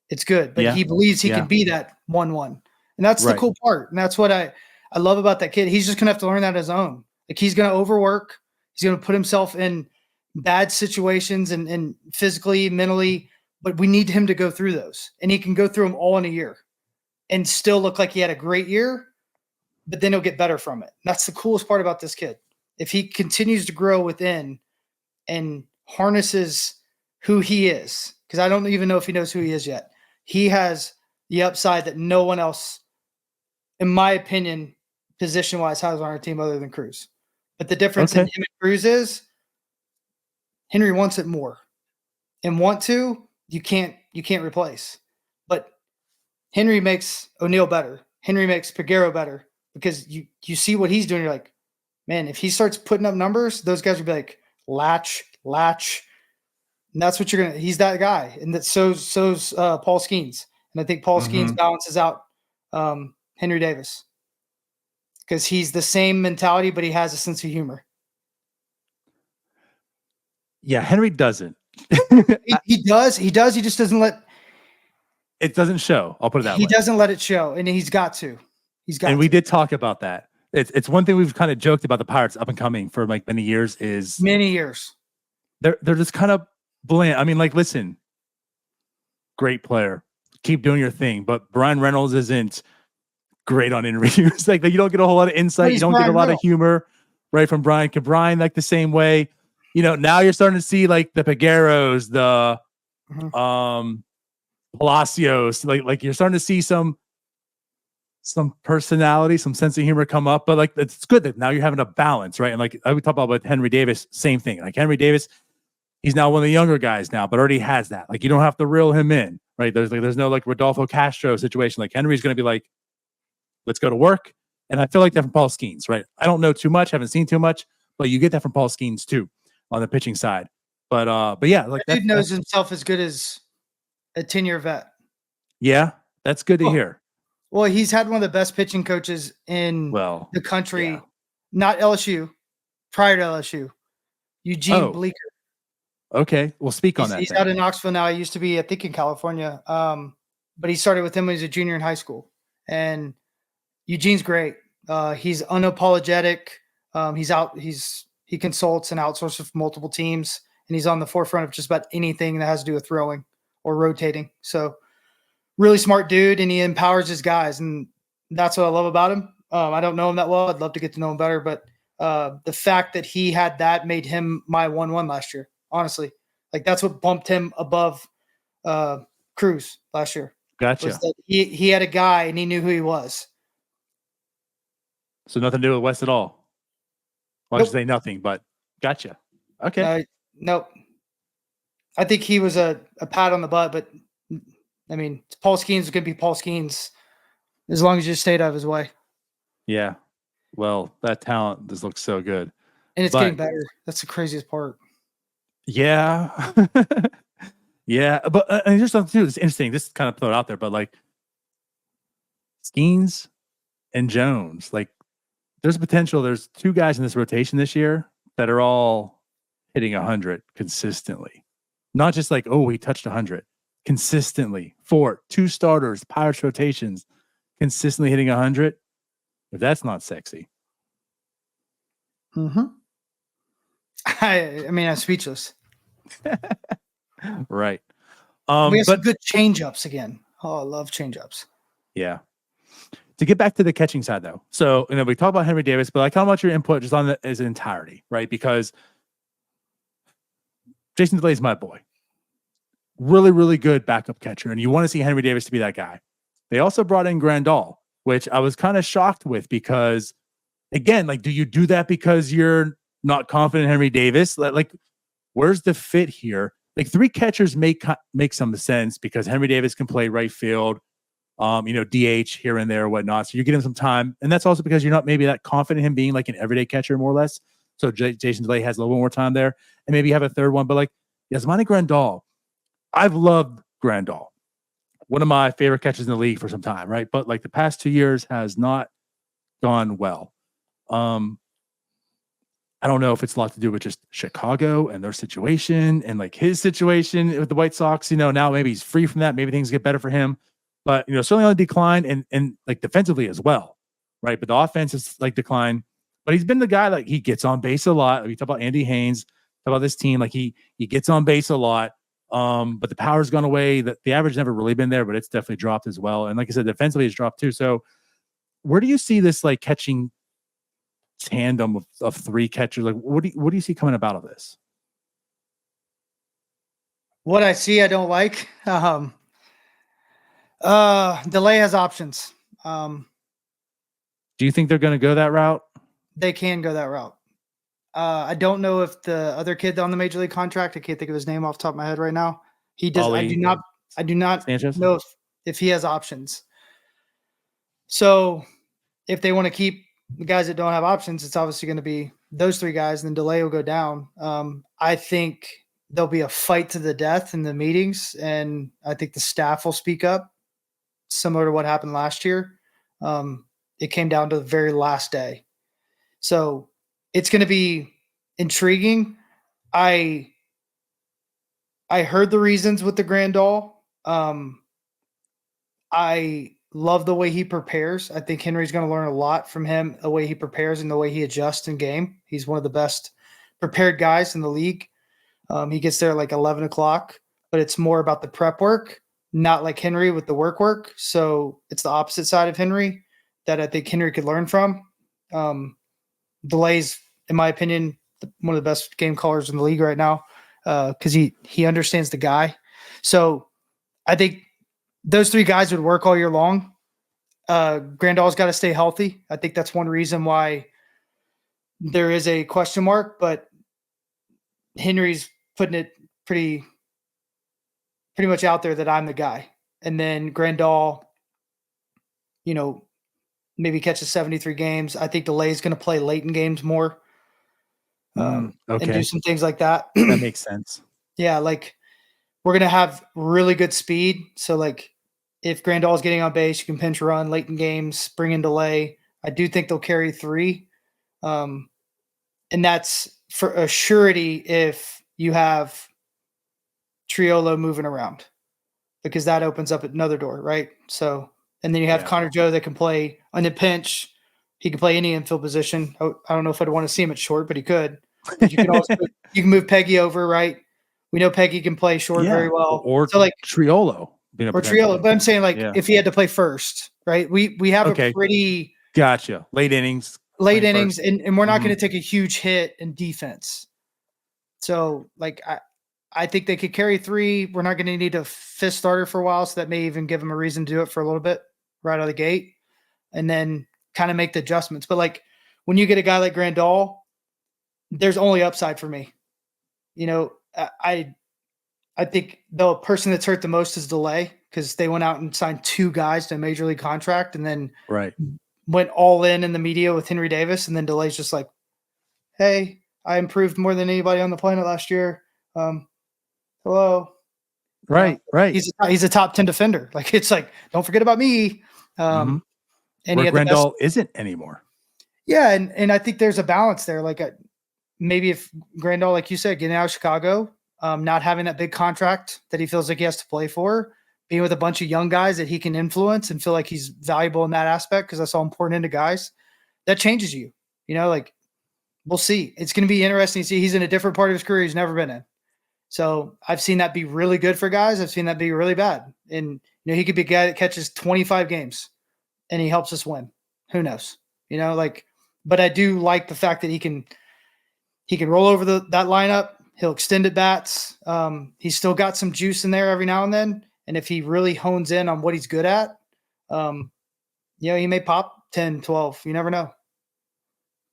It's good, but he believes he can be that 1-1. And that's the cool part. And that's what I love about that kid. He's just going to have to learn that on his own. Like he's going to overwork. He's going to put himself in bad situations and physically, mentally, but we need him to go through those. And he can go through them all in a year and still look like he had a great year, but then he'll get better from it. That's the coolest part about this kid. If he continues to grow within and harnesses who he is, because I don't even know if he knows who he is yet. he has the upside that no one else, in my opinion, position-wise, has on our team other than Cruz. But the difference in him and Cruz is Henry wants it more. And you can't replace. But Henry makes O'Neal better. Henry makes Peguero better because you see what he's doing. You're like, man, if he starts putting up numbers, those guys will be like, latch. And that's what he's that guy. And that so's Paul Skeens. And I think Paul Skeens balances out Henry Davis because he's the same mentality, but he has a sense of humor. Yeah, Henry doesn't. he does. He just doesn't let it doesn't show. I'll put it that way. He doesn't let it show, and he's got to. And we did talk about that. It's one thing we've kind of joked about the Pirates up and coming for like many years. They're just kind of bland. I mean, like, listen, great player, keep doing your thing, but Brian Reynolds isn't great on interviews. like you don't get a whole lot of insight. You don't get a lot of humor, right, from Brian. Can Brian like the same way? You know, now you're starting to see like the Pegueros, the Palacios, like you're starting to see some personality, some sense of humor come up, but like it's good that now you're having a balance, right? And like I would talk about with Henry Davis, same thing. Like Henry Davis, he's now one of the younger guys now, but already has that. Like you don't have to reel him in, right? There's no like Rodolfo Castro situation. Like Henry's going to be like, let's go to work. And I feel like that from Paul Skeens, right? I don't know too much, haven't seen too much, but you get that from Paul Skeens too on the pitching side. But yeah, like that dude knows himself as good as a 10-year vet. Yeah, that's good to hear. Well, he's had one of the best pitching coaches in the country, not LSU, prior to LSU, Eugene Bleecker. Okay, we'll speak on that. He's out in Knoxville now. He used to be, I think, in California, but he started with him when he was a junior in high school. And Eugene's great. He's unapologetic. He consults and outsources for multiple teams, and he's on the forefront of just about anything that has to do with throwing or rotating. So really smart dude, and he empowers his guys, and that's what I love about him. I don't know him that well. I'd love to get to know him better, but the fact that he had that made him my 1-1 last year, honestly. Like that's what bumped him above Cruz last year. Gotcha. He had a guy, and he knew who he was. So nothing to do with West at all? Well, I should say nothing, but gotcha. Okay. Nope. I think he was a pat on the butt, but I mean, Paul Skeens is going to be Paul Skeens as long as you stayed out of his way. Yeah. Well, that talent just looks so good. And it's getting better. That's the craziest part. Yeah. Yeah. But and here's something too. It's interesting. This kind of throw it out there, but like Skeens and Jones, like there's potential. There's two guys in this rotation this year that are all hitting 100 consistently. Not just like, oh, he touched 100. Consistently. Fort, 2 starters, Pirates rotations, consistently hitting 100. If that's not sexy. I mean, I'm speechless. Right. We have some good change-ups again. Oh, I love change-ups. Yeah. To get back to the catching side, though. So, we talk about Henry Davis, but I kind of want your input just on that as an entirety, right? Because Jason DeLay is my boy. Really, really good backup catcher. And you want to see Henry Davis to be that guy. They also brought in Grandal, which I was kind of shocked with because, again, like, do you do that because you're not confident in Henry Davis? Like, where's the fit here? Like, 3 catchers make some sense because Henry Davis can play right field, DH here and there, whatnot. So you get him some time. And that's also because you're not maybe that confident in him being like an everyday catcher, more or less. So Jason DeLay has a little bit more time there. And maybe you have a third one. But like Yasmani Grandal, I've loved Grandal. One of my favorite catchers in the league for some time, right? But like the past 2 years has not gone well. I don't know if it's a lot to do with just Chicago and their situation and like his situation with the White Sox. Now maybe he's free from that. Maybe things get better for him. But certainly on the decline and like defensively as well, right? But the offense is like decline. But he's been the guy like he gets on base a lot. We talk about Andy Haynes, talk about this team, like he gets on base a lot. But the power's gone away. The average never really been there, but it's definitely dropped as well. And like I said, defensively it's dropped too. So where do you see this like catching tandem of 3 catchers? Like what do you see coming about of this? What I see, I don't like. Delay has options. Do you think they're going to go that route? They can go that route. I don't know if the other kid on the major league contract, I can't think of his name off the top of my head right now. He does. I do not Sanchez? know if he has options. So if they want to keep the guys that don't have options, it's obviously going to be those three guys, and then Delay will go down. I think there'll be a fight to the death in the meetings, and I think the staff will speak up, similar to what happened last year. It came down to the very last day. So it's going to be intriguing. I heard the reasons with the Grandal. I love the way he prepares. I think Henry's going to learn a lot from him, the way he prepares and the way he adjusts in game. He's one of the best prepared guys in the league. He gets there at like 11 o'clock, but it's more about the prep work, not like Henry with the work. So it's the opposite side of Henry that I think Henry could learn from. Delay's, in my opinion, one of the best game callers in the league right now because he understands the guy. So I think those three guys would work all year long. Grandal's got to stay healthy. I think that's one reason why there is a question mark, but Henry's putting it pretty much out there that I'm the guy. And then Grandal, maybe catches 73 games. I think Delay's going to play late in games more. And do some things like that. That makes sense. Yeah, like we're going to have really good speed. So like if Grandal's getting on base, you can pinch run late in games, bring in Delay. I do think they'll carry three. And that's for a surety if you have Triolo moving around because that opens up another door, right? So, and then you have Connor Joe that can play on the pinch. He can play any infield position. I don't know if I'd want to see him at short, but he could. But you can also you can move Peggy over, right? We know Peggy can play short very well. Or so like Triolo. Or Triolo. But I'm saying like if he had to play first, right? We have a pretty gotcha. Late innings, and we're not going to take a huge hit in defense. So like I think they could carry three. We're not going to need a fifth starter for a while, so that may even give them a reason to do it for a little bit right out of the gate, and then kind of make the adjustments. But like when you get a guy like Grandal, there's only upside for me. I think the person that's hurt the most is Delay because they went out and signed two guys to a major league contract and then went all in the media with Henry Davis, and then Delay's just like, "Hey, I improved more than anybody on the planet last year. Hello." Right. He's a top 10 defender. Like it's like, don't forget about me. And Grandal isn't anymore. Yeah, and I think there's a balance there. Like maybe if Grandal, like you said, getting out of Chicago, not having that big contract that he feels like he has to play for, being with a bunch of young guys that he can influence and feel like he's valuable in that aspect because that's all important into guys, that changes you. Like we'll see. It's going to be interesting to see. He's in a different part of his career he's never been in. So I've seen that be really good for guys. I've seen that be really bad. And he could be a guy that catches 25 games and he helps us win. Who knows? But I do like the fact that he can roll over that lineup. He'll extend at bats. He's still got some juice in there every now and then. And if he really hones in on what he's good at, he may pop 10, 12. You never know.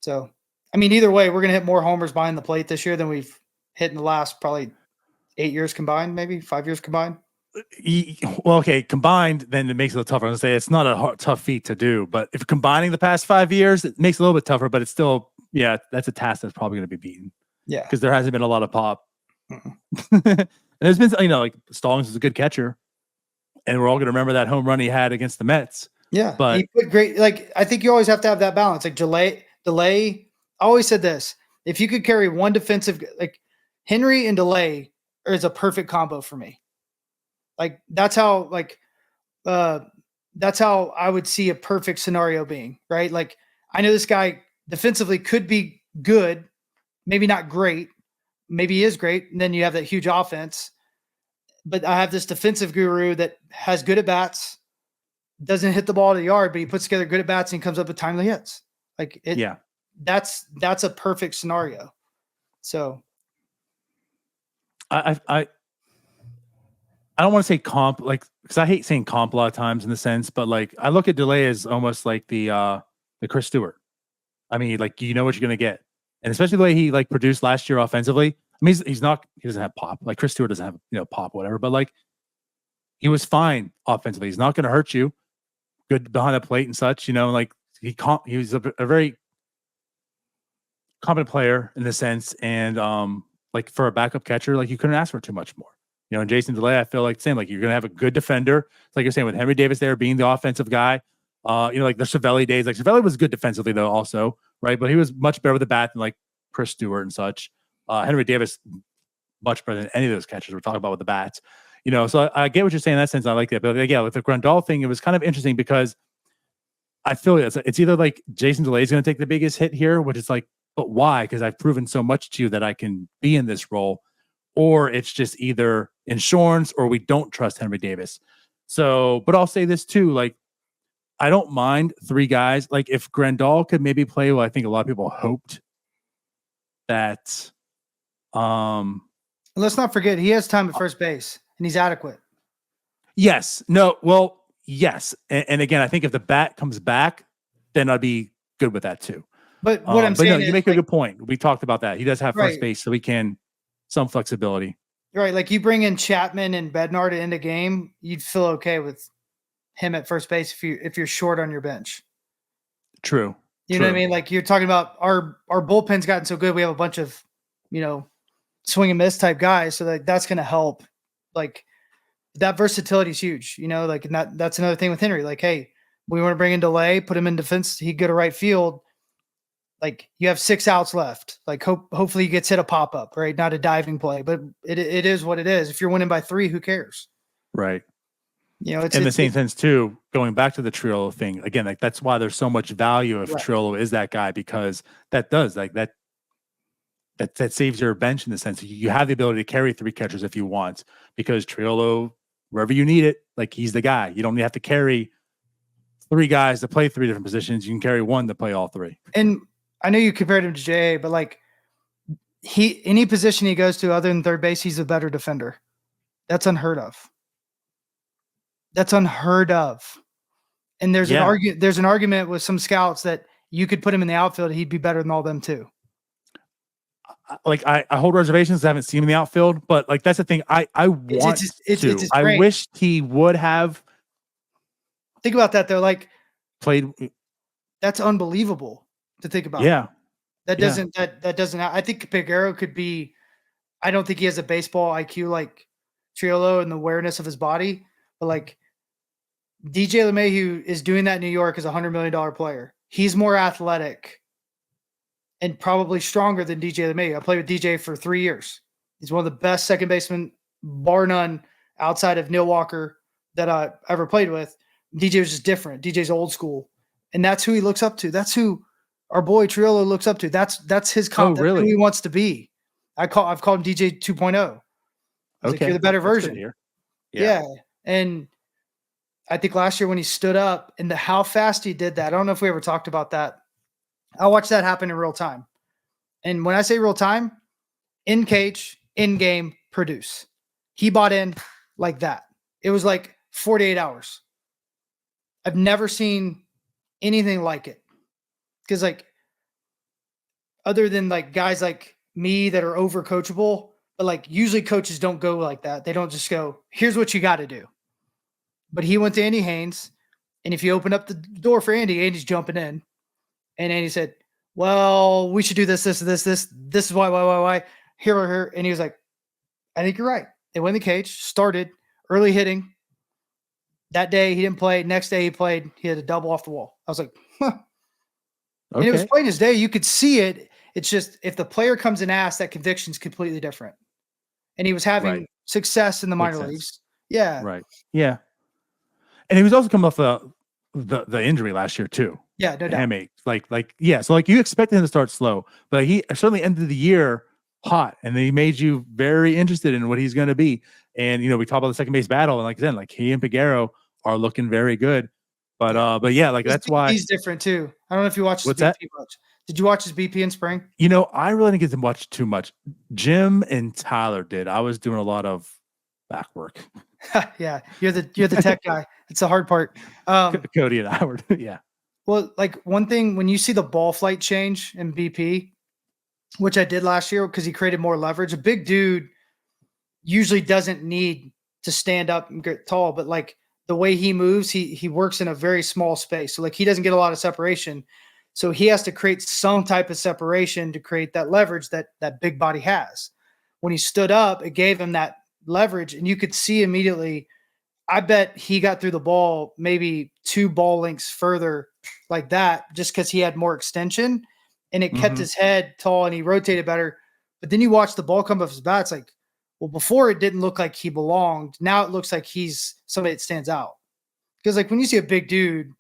So, I mean, either way, we're going to hit more homers behind the plate this year than we've hit in the last probably 8 years combined, maybe 5 years combined. Well, okay, combined, then it makes it a little tougher. I'm gonna say it's not a tough feat to do, but if combining the past 5 years, it makes it a little bit tougher. But it's still, that's a task that's probably going to be beaten. Yeah, because there hasn't been a lot of pop. There's been, like Stallings is a good catcher, and we're all going to remember that home run he had against the Mets. Yeah, but he put great. Like I think you always have to have that balance. Like Delay. I always said this: if you could carry one defensive, like Henry and Delay, is a perfect combo for me. Like that's how I would see a perfect scenario being, right? Like I know this guy defensively could be good, maybe not great, maybe he is great, and then you have that huge offense. But I have this defensive guru that has good at bats, doesn't hit the ball to the yard, but he puts together good at bats and he comes up with timely hits. Like it, that's a perfect scenario. So I don't want to say comp, like, because I hate saying comp a lot of times in the sense, but like I look at Delay as almost like the Chris Stewart. I mean, like you know what you're gonna get, and especially the way he like produced last year offensively. I mean, he doesn't have pop like Chris Stewart doesn't have pop whatever, but like he was fine offensively. He's not gonna hurt you. Good behind the plate and such. Like he was a very competent player in the sense, and like for a backup catcher, like you couldn't ask for too much more. And Jason Delay, I feel like same. Like you're gonna have a good defender. It's like you're saying with Henry Davis there being the offensive guy. Like the Cervelli days. Like Cervelli was good defensively though, also, right? But he was much better with the bat than like Chris Stewart and such. Henry Davis much better than any of those catchers we're talking about with the bats. So I get what you're saying in that sense. I like that, but yeah, with the Grandal thing, it was kind of interesting because I feel it's either like Jason Delay is going to take the biggest hit here, which is like, but why? Because I've proven so much to you that I can be in this role. Or it's just either insurance or we don't trust Henry Davis. So, but I'll say this too, like, I don't mind three guys. Like if Grandal could maybe play, well, I think a lot of people hoped that. Let's not forget he has time at first base and he's adequate. Yes. No. Well, yes. And again, I think if the bat comes back, then I'd be good with that too. But what I'm saying is, you make a good point. We talked about that. He does have first base, so we can some flexibility. Right. Like you bring in Chapman and Bednar to end a game, you'd feel okay with him at first base if you're short on your bench. True. You know what I mean? Like you're talking about our bullpen's gotten so good. We have a bunch of, swing and miss type guys. So like that's going to help. Like that versatility is huge, like, and that's another thing with Henry. Like, hey, we want to bring in Delay, put him in defense. He'd go to right field. Like you have 6 outs left. Like hopefully he gets hit a pop up, right? Not a diving play, but it is what it is. If you're winning by 3, who cares? Right. It's in the same sense too, going back to the Triolo thing again, like that's why there's so much value if Triolo is that guy, because that does like that saves your bench in the sense that you have the ability to carry 3 catchers if you want, because Triolo, wherever you need it, like he's the guy. You don't have to carry 3 guys to play 3 different positions. You can carry 1 to play all 3. And I know you compared him to J.A., but like any position he goes to other than third base, he's a better defender. That's unheard of. And there's an argument with some scouts that you could put him in the outfield, he'd be better than all them too. Like I hold reservations. I haven't seen him in the outfield, but like that's the thing. I want to. I wished he would have. Think about that though. Like played. That's unbelievable to think about. Yeah. That doesn't. I think Peguero could be. I don't think he has a baseball IQ like Triolo and the awareness of his body, but like DJ LeMahieu is doing that in New York as a $100 million player. He's more athletic and probably stronger than DJ LeMahieu. I played with DJ for 3 years. He's one of the best second basemen, bar none, outside of Neil Walker that I ever played with. DJ was just different. DJ's old school. And that's who he looks up to. That's who our boy Triolo looks up to. That's his comp. That's who he wants to be. I've called him DJ 2.0. Okay. Like, you're the better version. Yeah. And I think last year when he stood up and how fast he did that, I don't know if we ever talked about that. I watched that happen in real time. And when I say real time, in cage, in game, produce. He bought in like that. It was like 48 hours. I've never seen anything like it. Because like, other than like guys like me that are over coachable, but like usually coaches don't go like that. They don't just go, here's what you got to do. But he went to Andy Haynes, and if you open up the door for Andy, Andy's jumping in. And Andy said, well, we should do this. This is why, here. And he was like, I think you're right. They went in the cage, started early hitting. That day he didn't play. Next day he played. He had a double off the wall. I was like, huh. Okay. And it was plain as day. You could see it. It's just if the player comes and asks, that conviction's completely different. And he was having success in the minor leagues. Yeah. Right. Yeah. And he was also coming off the injury last year too. Yeah, no doubt. Hamate. So like you expected him to start slow, but he certainly ended the year hot, and he made you very interested in what he's going to be. And we talk about the second base battle, and like then like he and Peguero are looking very good. But yeah, like that's why he's different too. I don't know if you watched his BP much. Did you watch his BP in spring? I really didn't get to watch too much. Jim and Tyler did. I was doing a lot of back work. Yeah, you're the tech guy. It's the hard part. Cody and I were, yeah. Well, like one thing when you see the ball flight change in BP, which I did last year because he created more leverage. A big dude usually doesn't need to stand up and get tall, but like the way he moves, he works in a very small space. So like he doesn't get a lot of separation. So he has to create some type of separation to create that leverage that big body has. When he stood up, it gave him that leverage, and you could see immediately. I bet he got through the ball maybe 2 ball lengths further like that, just because he had more extension and it kept his head tall and he rotated better. But then you watch the ball come off his bat. It's like, well, before it didn't look like he belonged. Now it looks like he's somebody that stands out. Because like when you see a big dude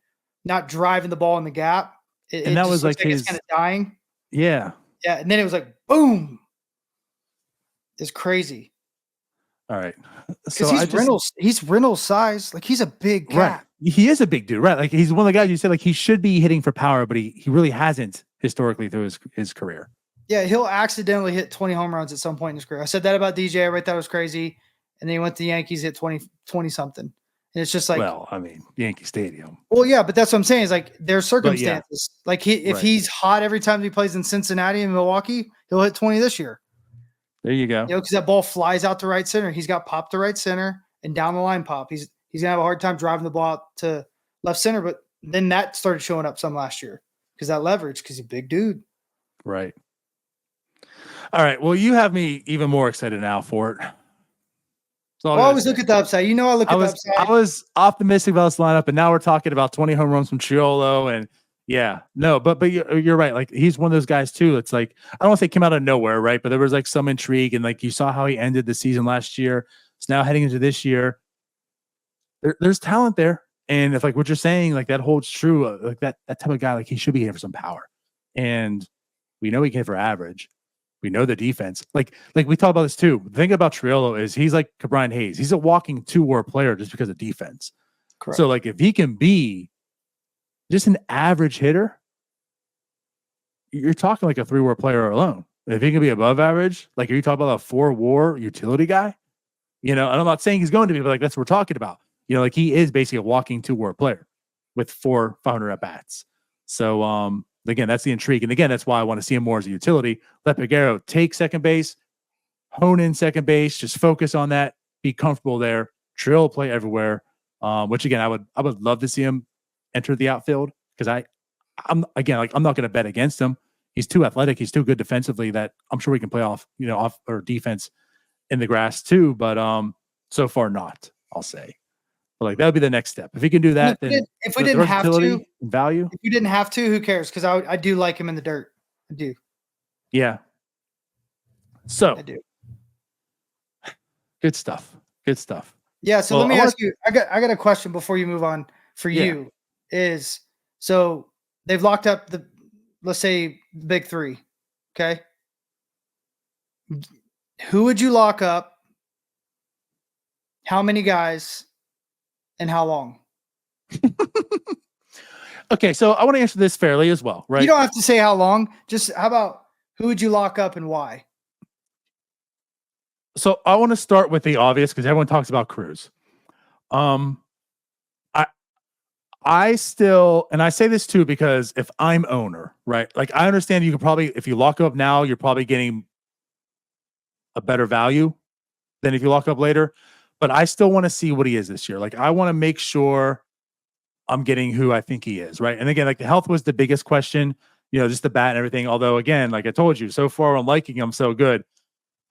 not driving the ball in the gap, And that was like his it's kind of dying. Yeah. Yeah. And then it was like, boom. It's crazy. All right. So he's Reynolds size. Like he's a big cat. Right. He is a big dude, right? Like he's one of the guys you said like he should be hitting for power, but he really hasn't historically through his career. Yeah, he'll accidentally hit 20 home runs at some point in his career. I said that about DJ. I thought it was crazy. And then he went to the Yankees, hit 20 something. And it's just like, well, I mean, Yankee Stadium. Well, yeah, but that's what I'm saying is like there's circumstances. Yeah. Like if he's hot every time he plays in Cincinnati and Milwaukee, he'll hit 20 this year. There you go. You know, because that ball flies out to right center. He's got pop to right center and down the line pop. He's gonna have a hard time driving the ball out to left center. But then that started showing up some last year because that leverage, because he's a big dude. Right. All right. Well, you have me even more excited now, Fort. I always look at the upside. You know, I look at the upside. I was optimistic about this lineup, and now we're talking about 20 home runs from Triolo, and yeah, no, but you're right. Like he's one of those guys too. It's like I don't want to say came out of nowhere, right? But there was like some intrigue, and like you saw how he ended the season last year. So now heading into this year, there's talent there, and if like what you're saying, like that holds true. Like that type of guy, like he should be here for some power, and we know he can hit for average. We know the defense. Like we talk about this too. The thing about Triolo is he's like Brian Hayes. He's a walking 2-war player just because of defense. Correct. So like if he can be just an average hitter, you're talking like a 3-war player alone. If he can be above average, like are you talking about a 4-war utility guy? You know, and I'm not saying he's going to be, but like that's what we're talking about. You know, like he is basically a walking 2-war player with 500 at bats. So again, that's the intrigue. And again, that's why I want to see him more as a utility. Let Peguero take second base, hone in second base, just focus on that, be comfortable there. Trill play everywhere. Which again, I would love to see him enter the outfield because I'm not going to bet against him. He's too athletic. He's too good defensively that I'm sure we can play off or defense in the grass too. But so far not, I'll say. But like that would be the next step. If he can do that, then if we didn't have to value. If you didn't have to, who cares? Because I do like him in the dirt. I do. Yeah. So I do. Good stuff. Good stuff. Yeah. So let me ask you. I got a question before you move on. For you, is so they've locked up let's say the big 3. Okay. Who would you lock up? How many guys? And how long? Okay, so I want to answer this fairly as well, right? You don't have to say how long. Just how about who would you lock up and why? So I want to start with the obvious because everyone talks about Cruz. I still, and I say this too because if I'm owner, right? Like I understand you could probably, if you lock up now, you're probably getting a better value than if you lock up later. But I still want to see what he is this year. Like I want to make sure I'm getting who I think he is, right? And again, like the health was the biggest question, you know, just the bat and everything. Although again, like I told you, so far I'm liking him so good.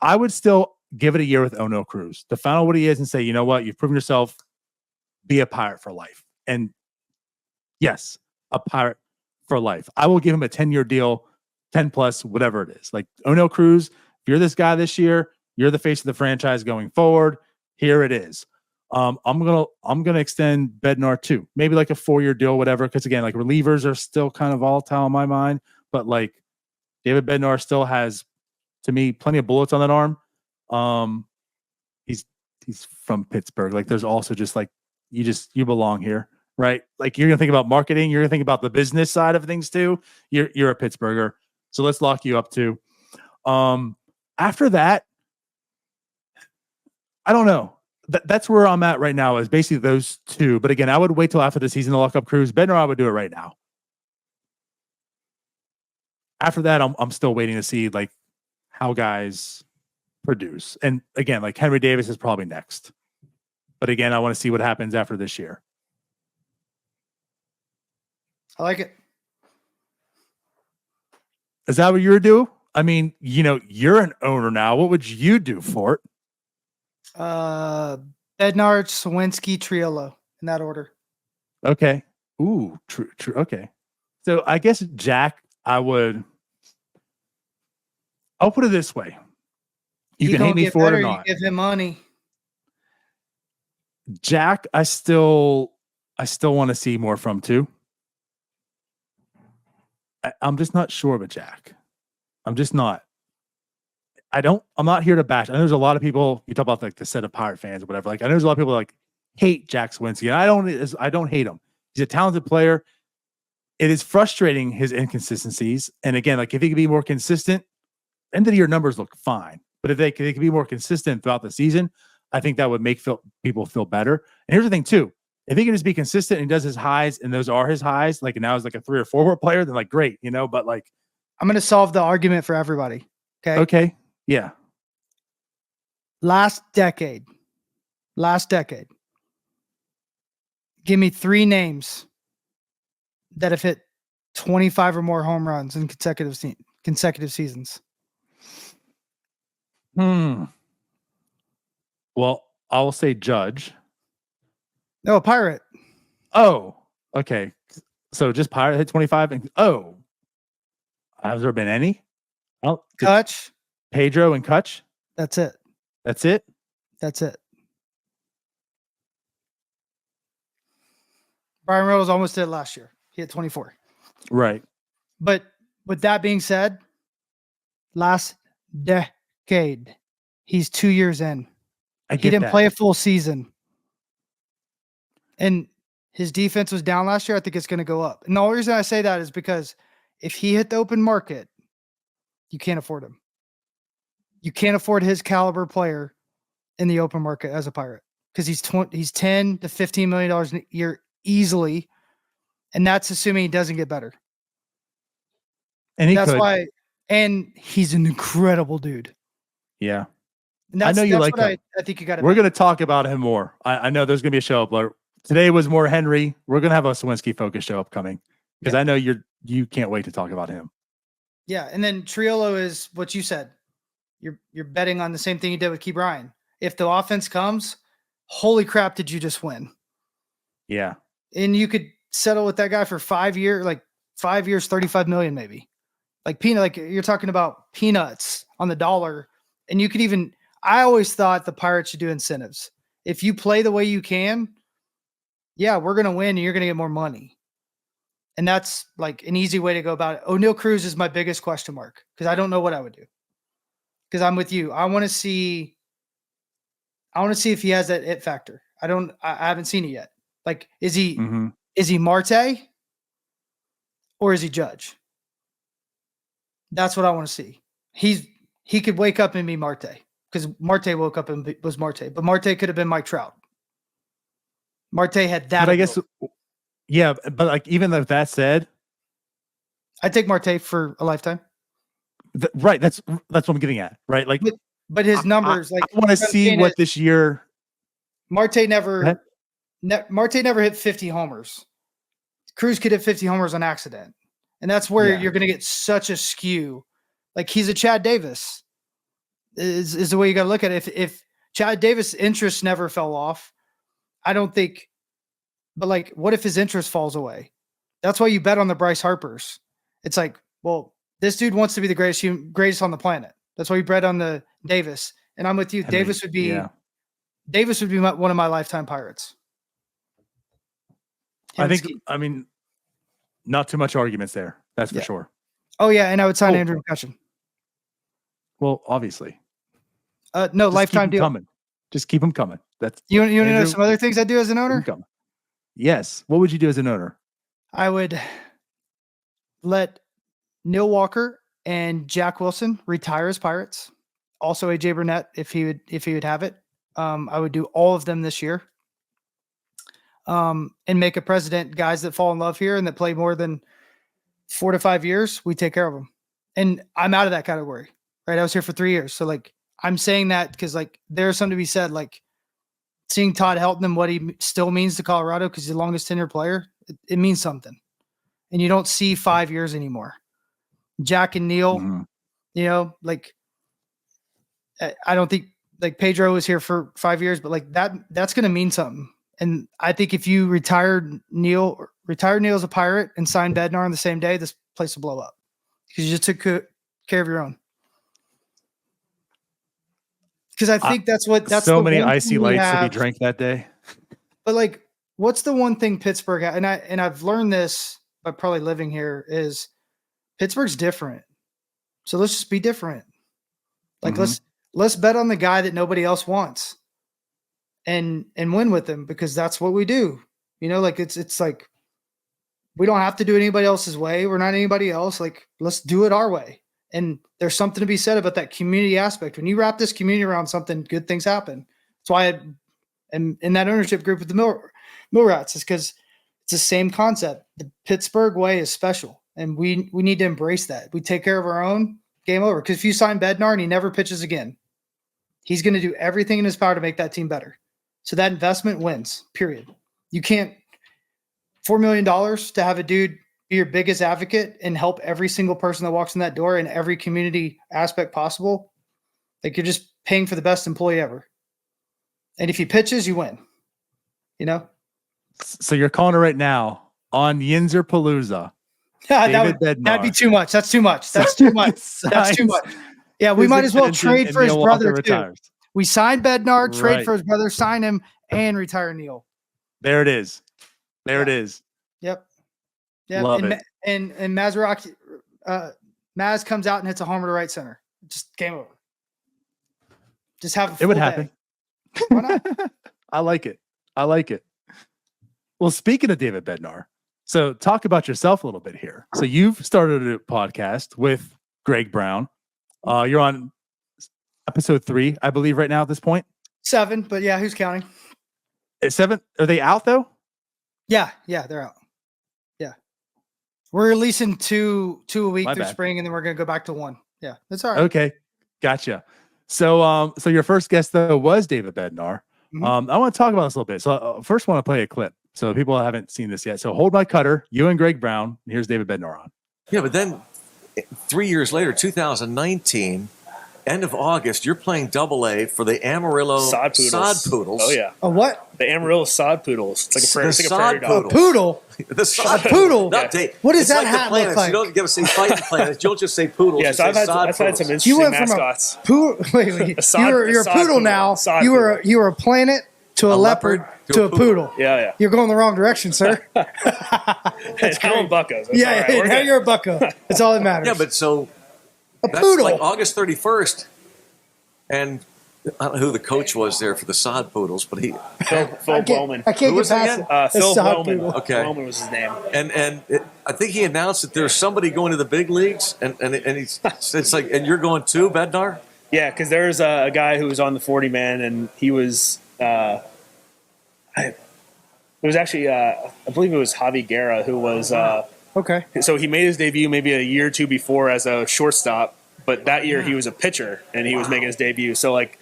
I would still give it a year with Ono Cruz to find out what he is and say, you know what, you've proven yourself, be a Pirate for life. And yes, a Pirate for life. I will give him a 10-year deal, 10 plus, whatever it is. Like Ono Cruz, if you're this guy this year, you're the face of the franchise going forward. Here it is. I'm gonna extend Bednar too, maybe like a 4-year deal, whatever. Because again, like relievers are still kind of volatile in my mind, but like David Bednar still has, to me, plenty of bullets on that arm. He's from Pittsburgh. Like there's also just like you belong here, right? Like you're gonna think about marketing, you're gonna think about the business side of things too. You're a Pittsburgher, so let's lock you up too. After that, I don't know. that's where I'm at right now. Is basically those two. But again, I would wait till after the season to lock up Cruz. Ben or I would do it right now. After that, I'm still waiting to see like how guys produce. And again, like Henry Davis is probably next. But again, I want to see what happens after this year. I like it. Is that what you would do? I mean, you're an owner now. What would you do, Fort? Bednar, Sawinski, Triolo in that order. Okay. Ooh, true. Okay. So I guess Jack, I'll put it this way. You can hate me for it or not. You give him money. Jack, I still want to see more from too. I'm just not sure about Jack. I'm just not. I'm not here to bash. I know there's a lot of people, you talk about like the set of Pirate fans or whatever. Like I know there's a lot of people like hate Jack Swinsky. And I don't hate him. He's a talented player. It is frustrating his inconsistencies. And again, like if he could be more consistent, end of the year numbers look fine. But if they could be more consistent throughout the season, I think that would make people feel better. And here's the thing too. If he can just be consistent and he does his highs and those are his highs, like now he's like a 3 or 4 war player, then like great, but like I'm gonna solve the argument for everybody. Okay. Yeah. Last decade. Give me 3 names that have hit 25 or more home runs in consecutive seasons. Well, I will say Judge. No, Pirate. Oh, okay. So just Pirate hit 25 and has there been any? Kutch. Pedro and Kutch. That's it. That's it. Brian Reynolds almost did it last year. He hit 24. Right. But with that being said, last decade, he's 2 years in. He didn't play a full season. And his defense was down last year. I think it's going to go up. And the only reason I say that is because if he hit the open market, you can't afford him. You can't afford his caliber player in the open market as a Pirate because he's $10 to $15 million a year easily. And that's assuming he doesn't get better. And and he's an incredible dude. Yeah. And I know you like him. I think you got to. We're going to talk about him more. I know there's going to be a show up. Today was more Henry. We're going to have a Sawinski focus show upcoming because I know you can't wait to talk about him. Yeah. And then Triolo is what you said. You're betting on the same thing you did with Key Bryan. If the offense comes, holy crap, did you just win? Yeah. And you could settle with that guy for 5 years, like 5 years, 35 million, maybe. Like you're talking about peanuts on the dollar. And you could even, I always thought the Pirates should do incentives. If you play the way you can, yeah, we're going to win and you're going to get more money. And that's like an easy way to go about it. O'Neal Cruz is my biggest question mark because I don't know what I would do. Because I'm with you. I want to see if he has that it factor. I haven't seen it yet. Like, is he Marte or is he Judge? That's what I want to see. He could wake up and be Marte because Marte woke up and was Marte, but Marte could have been Mike Trout. Marte had that. But I guess, yeah. But like, even with that said, I'd take Marte for a lifetime. Right. That's what I'm getting at. Right. Like, but his numbers, I want to see what this year. Marte never hit 50 homers. Cruz could hit 50 homers on accident. And that's where you're going to get such a skew. Like he's a Chad Davis is the way you got to look at it. If Chad Davis' interest never fell off, I don't think, but like, what if his interest falls away? That's why you bet on the Bryce Harpers. It's like, well, this dude wants to be the greatest on the planet. That's why you bet on the Davis. And I'm with you. Davis would be one of my lifetime Pirates. I mean, not too much arguments there. That's for sure. Oh yeah. And I would sign Andrew McCutchen. Well, obviously. No, lifetime deal. Coming. Just keep them coming. That's you want to know some other things I do as an owner? Yes. What would you do as an owner? I would let Neil Walker and Jack Wilson retire as Pirates. Also AJ Burnett if he would have it. I would do all of them this year. And make a president, guys that fall in love here and that play more than 4 to 5 years, we take care of them. And I'm out of that category, right? I was here for 3 years. So like, I'm saying that because like, there's something to be said, like seeing Todd Helton and what he still means to Colorado, because he's the longest tenured player, it means something. And you don't see 5 years anymore. Jack and Neil, you know, like, I don't think like Pedro was here for 5 years, but like that's going to mean something. And I think if you retired Neil as a Pirate and signed Bednar on the same day, this place will blow up because you just took care of your own. Because I think that's so many icy lights to be drank that day. But like, what's the one thing Pittsburgh and I've learned this by probably living here is Pittsburgh's different. So let's just be different. Like let's bet on the guy that nobody else wants. And win with them, because that's what we do. You know, like it's like we don't have to do anybody else's way. We're not anybody else. Like, let's do it our way. And there's something to be said about that community aspect. When you wrap this community around something, good things happen. That's why I am in that ownership group with the Mill Rats, is because it's the same concept. The Pittsburgh way is special, and we need to embrace that. We take care of our own, game over. Because if you sign Bednar and he never pitches again, he's going to do everything in his power to make that team better. So that investment wins, period. You can't $4 million to have a dude be your biggest advocate and help every single person that walks in that door in every community aspect possible. Like, you're just paying for the best employee ever. And if he pitches, you win, you know? So you're calling it right now on Yinzer Palooza. That'd be too much. That's too much. That's too much. That's too much. Yeah, we might as well trade for his brother too. We signed Bednar, trade for his brother, sign him, and retire Neil. There it is. It is. Yep. Yeah. Love it. And Mazaraki, Maz comes out and hits a homer to right center. Just game over. Just have a full It would happen. Why not? I like it. Well, speaking of David Bednar, so talk about yourself a little bit here. So you've started a podcast with Greg Brown. You're on episode 3, I believe, right now at this point. 7, but yeah, who's counting? 7? Are they out though? Yeah, they're out. Yeah, we're releasing two a week through spring, and then we're gonna go back to 1. Yeah, that's all right. Okay, gotcha. So, so your first guest though was David Bednar. I want to talk about this a little bit. So, first, I want to play a clip. So, people haven't seen this yet. So, hold my cutter. You and Greg Brown. Here's David Bednar on. Yeah, but then 3 years later, 2019. End of August, you're playing Double-A for the Amarillo Sod Poodles. Oh yeah, a what? The Amarillo Sod Poodles. It's like a prairie dog. Poodle. The Sod Poodle. Yeah. What does that hat look like? You don't get to say fighting planets. You'll just say poodles. Yeah, so I've had some interesting you went mascots. From a poodle. Wait. You're a poodle now. You were a planet to a leopard to a poodle. Yeah. You're going the wrong direction, sir. That's how I'm buckos. Now you're a bucko. That's all that matters. Yeah, but so that's poodle. Like August 31st, and I don't know who the coach was there for the Sod Poodles, but he Phil Bowman. I can't get past it. Phil Bowman. Okay, Bowman was his name. And I think he announced that there's somebody going to the big leagues, and it's like, and you're going too, Bednar? Yeah, because there's a guy who was on the 40 man, and he was. It was actually I believe it was Javi Guerra who was. Okay. So he made his debut maybe a year or two before as a shortstop, but that year he was a pitcher and he was making his debut. So like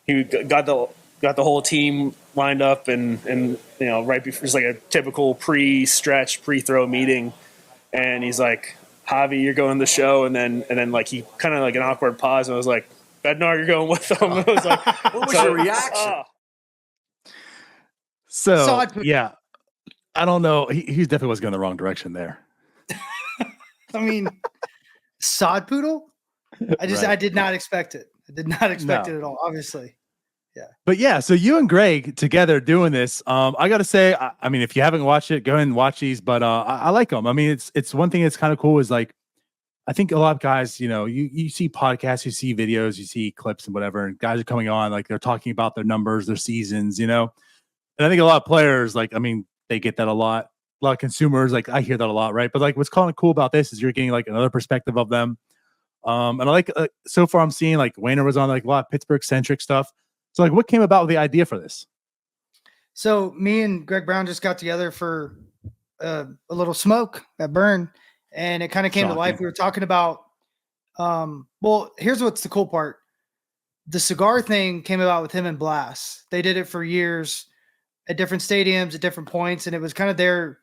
he got the whole team lined up and you know right before it's like a typical pre-stretch pre-throw meeting, and he's like, Javi, you're going to the show, and then like he kind of like an awkward pause, and I was like, Bednar, you're going with them. I was like, what was your reaction? So yeah, I don't know. He definitely was going the wrong direction there. I mean, Sod Poodle? I did not expect it. I did not expect it at all, obviously. Yeah. But yeah, so you and Greg together doing this, I got to say, I mean, if you haven't watched it, go ahead and watch these, but I like them. I mean, it's one thing that's kind of cool is like, I think a lot of guys, you know, you see podcasts, you see videos, you see clips and whatever, and guys are coming on, like they're talking about their numbers, their seasons, you know? And I think a lot of players, like, I mean, they get that a lot. A lot of consumers, like I hear that a lot, right? But like, what's kind of cool about this is you're getting like another perspective of them. And I like so far I'm seeing like Wayner was on like a lot of Pittsburgh centric stuff. So, like, what came about with the idea for this? So me and Greg Brown just got together for a little smoke, a burn, and it kind of came to life. Shocking. We were talking about, well, here's what's the cool part. The cigar thing came about with him and Blast. They did it for years at different stadiums at different points, and it was kind of their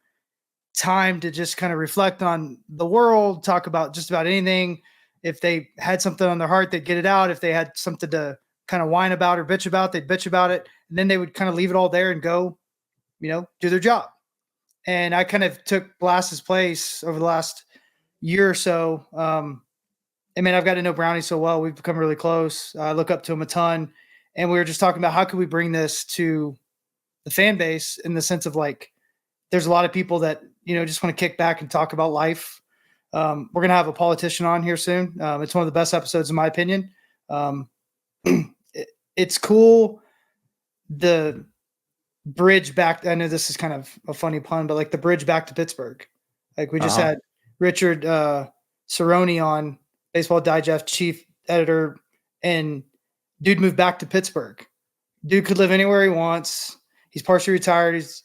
time to just kind of reflect on the world, talk about just about anything. If they had something on their heart, they'd get it out. If they had something to kind of whine about or bitch about, they'd bitch about it. And then they would kind of leave it all there and go, do their job. And I kind of took Blast's place over the last year or so. I mean, I've got to know Brownie so well. We've become really close. I look up to him a ton. And we were just talking about how could we bring this to the fan base in the sense of like, there's a lot of people that, just want to kick back and talk about life. We're going to have a politician on here soon. It's one of the best episodes in my opinion. It's cool. The bridge back. I know this is kind of a funny pun, but like the bridge back to Pittsburgh. Like we just had Richard Cerrone on, Baseball Digest chief editor, and dude moved back to Pittsburgh. Dude could live anywhere he wants. He's partially retired. He's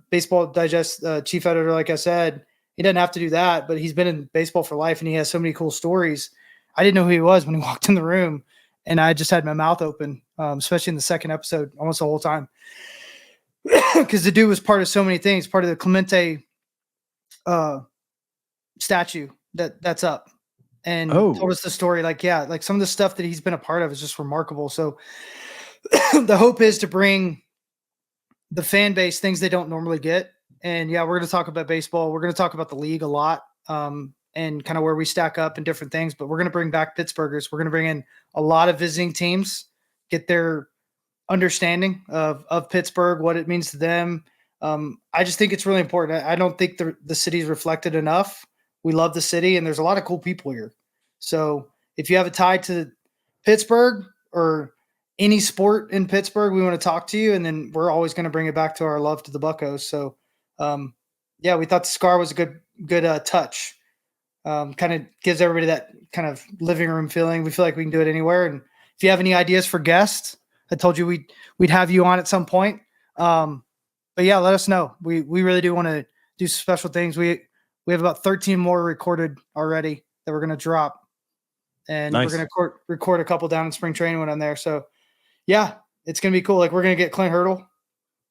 Baseball Digest chief editor, like I said. He doesn't have to do that, but he's been in baseball for life, and he has so many cool stories. I didn't know who he was when he walked in the room, and I just had my mouth open, especially in the second episode, almost the whole time, because the dude was part of so many things, part of the Clemente statue that's up, and told us the story. Like, yeah, like some of the stuff that he's been a part of is just remarkable. So the hope is to bring the fan base things they don't normally get. And yeah, we're going to talk about baseball. We're going to talk about the league a lot, and kind of where we stack up and different things, but we're going to bring back Pittsburghers. We're going to bring in a lot of visiting teams, get their understanding of Pittsburgh, what it means to them. I just think it's really important. I don't think the city's reflected enough. We love the city, and there's a lot of cool people here. So if you have a tie to Pittsburgh or any sport in Pittsburgh, we want to talk to you. And then we're always going to bring it back to our love to the Buccos. So, yeah, we thought the scar was a good touch. Kind of gives everybody that kind of living room feeling. We feel like we can do it anywhere. And if you have any ideas for guests, I told you we'd have you on at some point. But yeah, let us know. We really do want to do special things. We have about 13 more recorded already that we're going to drop. And We're going to record a couple down in spring training when I'm there. So yeah, it's going to be cool. Like we're going to get Clint Hurdle,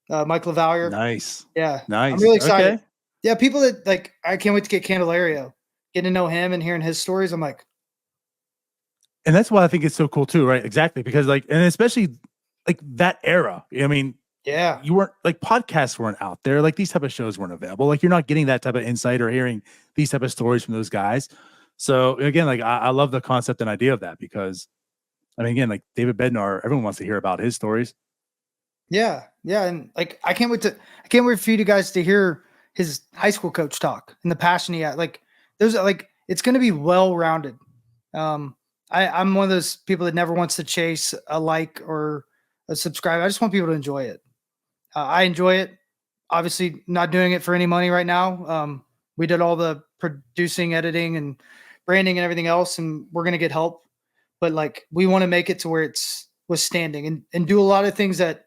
Mike LaValliere. Nice. Yeah. Nice. I'm really excited. Okay. Yeah. People that like, I can't wait to get Candelario, getting to know him and hearing his stories. I'm like, and that's why I think it's so cool too. Right. Exactly. Because like, and especially like that era, I mean, yeah, you weren't like podcasts weren't out there. Like these type of shows weren't available. Like you're not getting that type of insight or hearing these type of stories from those guys. So again, like I love the concept and idea of that because I mean, again, like David Bednar, everyone wants to hear about his stories. Yeah. Yeah. And like, I can't wait for you guys to hear his high school coach talk and the passion he had. Like there's like, it's going to be well-rounded. I'm one of those people that never wants to chase a like or a subscribe. I just want people to enjoy it. I enjoy it. Obviously not doing it for any money right now. We did all the producing, editing, and branding and everything else, and we're going to get help. But like, we want to make it to where it's withstanding and do a lot of things that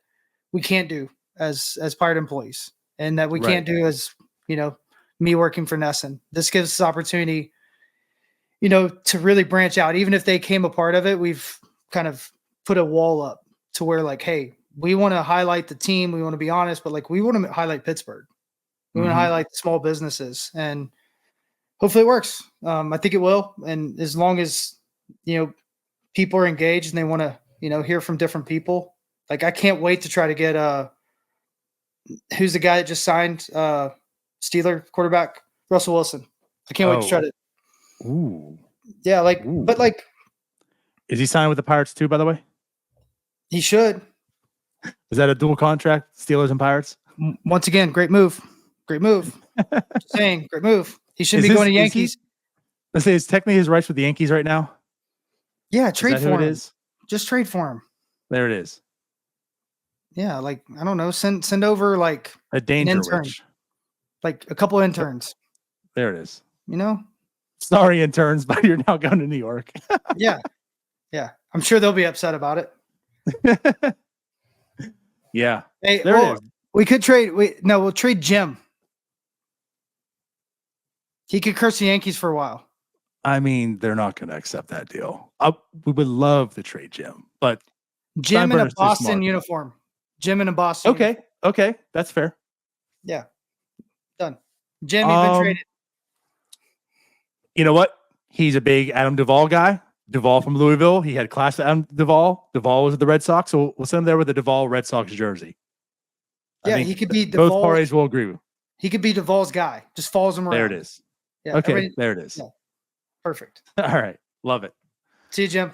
we can't do as pirate employees and that we can't do as, me working for Nesson. This gives us opportunity, to really branch out. Even if they came a part of it, we've kind of put a wall up to where like, hey, we want to highlight the team. We want to be honest, but like, we want to highlight Pittsburgh. We want to highlight the small businesses, and hopefully it works. I think it will. And as long as, people are engaged and they want to, hear from different people. Like I can't wait to try to get who's the guy that just signed Steeler quarterback, Russell Wilson. I can't wait to try to. Ooh. Yeah, like, but like, is he signed with the Pirates too? By the way, he should. Is that a dual contract, Steelers and Pirates? Once again, great move. Great move. Just saying, great move. He shouldn't be going to Yankees. Let's say it's technically his rights with the Yankees right now. Yeah, trade for him. It is? Just trade for him. There it is. Yeah, like I don't know, send over like a danger intern, witch. Like a couple interns. There it is. Sorry, interns, but you're now going to New York. Yeah. I'm sure they'll be upset about it. Yeah. Hey, There it is. we could trade. We'll trade Jim. He could curse the Yankees for a while. I mean, they're not going to accept that deal. We would love to trade Jim, but Jim in a Steinbrenner's too Boston smart. uniform. Jim in a Boston. Okay. Uniform. Okay. That's fair. Yeah. Done. Jim, you've been traded. You know what? He's a big Adam Duvall guy. Duvall from Louisville. He had class with Adam Duvall. Duvall was at the Red Sox. So we'll send him there with the Duvall Red Sox jersey. Yeah, he could be both Duvall's, parties will agree with. He could be Duvall's guy. Just follows him around. There it is. Yeah, okay, there it is. Yeah, perfect. All right, love it. See you, Jim.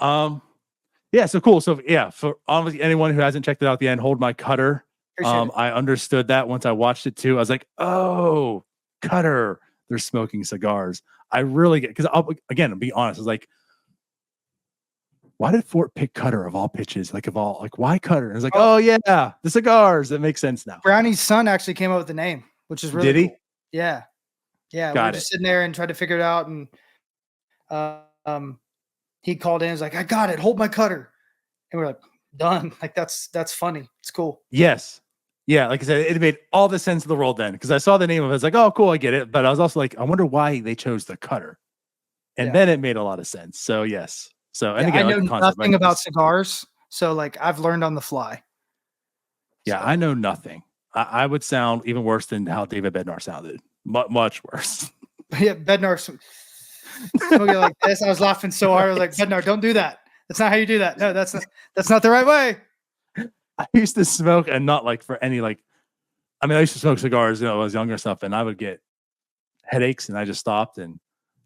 Yeah, so cool. So yeah, for honestly anyone who hasn't checked it out at the end, hold my cutter. I understood that once I watched it too. I was like, oh, cutter. They're smoking cigars. I really get because I'll be honest. I was like, why did Fort pick Cutter of all pitches? Like why Cutter? And it's like, oh yeah, the cigars. That makes sense now. Brownie's son actually came up with the name, which is really Did he? Cool. Yeah. Yeah. Got we were just sitting there and tried to figure it out. And he called in, he's like, I got it, hold my cutter. And we're like, done. Like that's funny. It's cool. Yes. Yeah, like I said, it made all the sense in the world then because I saw the name of it. I was like, oh, cool, I get it. But I was also like, I wonder why they chose the cutter. And then it made a lot of sense. So yes. So and again, I know nothing about cigars, so like I've learned on the fly. Yeah, I know nothing. I would sound even worse than how David Bednar sounded. Much worse. Yeah, Bednar smoking like this. I was laughing so hard. I was like, Bednar, don't do that. That's not how you do that. No, that's not the right way. I used to smoke and not like for any like. I mean, I used to smoke cigars, when I was younger stuff, and I would get headaches, and I just stopped and.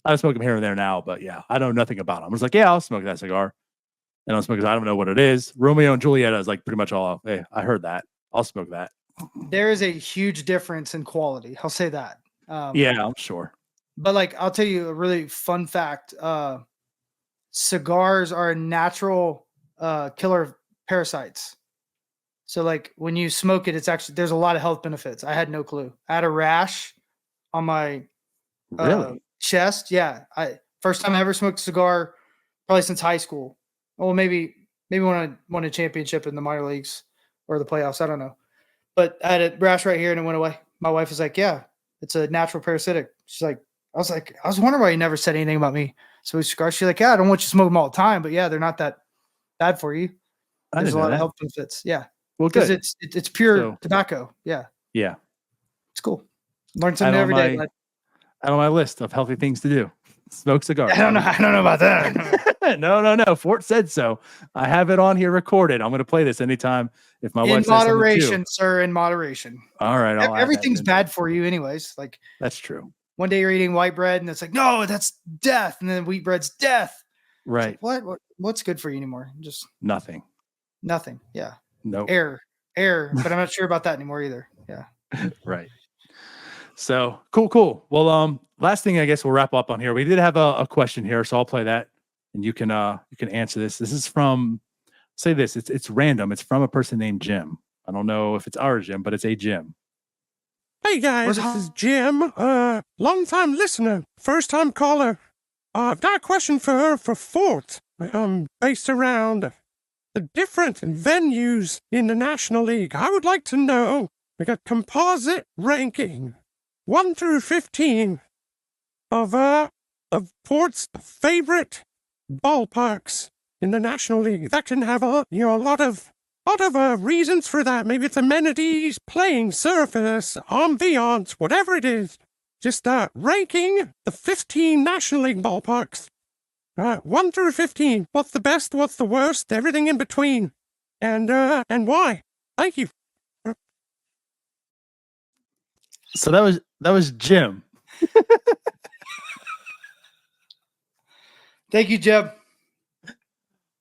I smoke them here and there now, but yeah, I know nothing about them. I was like, yeah, I'll smoke that cigar. And I'll smoke because I don't know what it is. Romeo and Julieta is like pretty much all, hey, I heard that. I'll smoke that. There is a huge difference in quality. I'll say that. Yeah, I'm sure. But like, I'll tell you a really fun fact. Cigars are a natural killer of parasites. So like when you smoke it, there's a lot of health benefits. I had no clue. I had a rash on my chest. Yeah. First time I ever smoked a cigar, probably since high school. Well, maybe when I won a championship in the minor leagues or the playoffs. I don't know. But I had a rash right here and it went away. My wife was like, yeah, it's a natural parasitic. She's like, I was wondering why you never said anything about me. So cigars. She's like, yeah, I don't want you to smoke them all the time, but yeah, they're not that bad for you. There's a lot of health benefits. Yeah. Well, because it's pure tobacco. Yeah. Yeah. It's cool. Learn something every day. On my list of healthy things to do. Smoke cigars. I don't know about that. No. Fort said so. I have it on here recorded. I'm going to play this anytime if my wife says something too. In moderation, sir. In moderation. All right. Everything's bad for you, anyways. Like that's true. One day you're eating white bread, and it's like, no, that's death, and then wheat bread's death. Right. Like, what's good for you anymore? Just nothing. Nothing. Yeah. No. Air. But I'm not sure about that anymore either. Yeah. Right. So cool. Well, last thing I guess we'll wrap up on here. We did have a question here, so I'll play that, and you can answer this. This is from it's random. It's from a person named Jim. I don't know if it's our Jim, but it's a Jim. Hey guys, this is Jim. Long-time listener, first-time caller. I've got a question for Fort. Based around the different venues in the National League. I would like to know. We got composite ranking. 1 through 15 of Port's favorite ballparks in the National League. That can have a lot of reasons for that. Maybe it's amenities, playing surface, ambiance, whatever it is. Just ranking the 15 National League ballparks. 1 through 15. What's the best? What's the worst? Everything in between. And why? Thank you. So that was Jim. Thank you, Jim.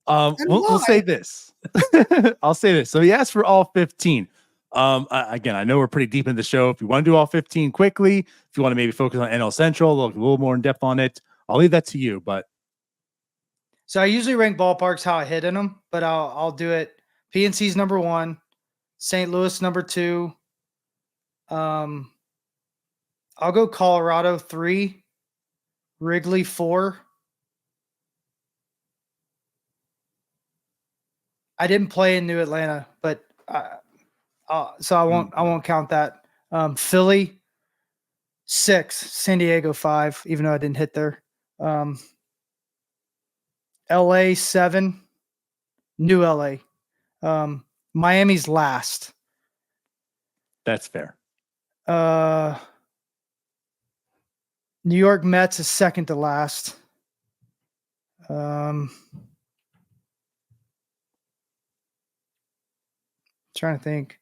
We'll say this. I'll say this. So he asked for all 15. Again, I know we're pretty deep in the show. If you want to do all 15 quickly, if you want to maybe focus on NL Central, look a little more in depth on it, I'll leave that to you. But so I usually rank ballparks how I hit in them, but I'll do it. PNC's number 1, St. Louis number 2. I'll go Colorado 3, Wrigley 4. I didn't play in New Atlanta, but so I won't count that. Philly 6, San Diego 5, even though I didn't hit there. LA 7, New LA. Miami's last. That's fair. New York Mets is second to last. Trying to think.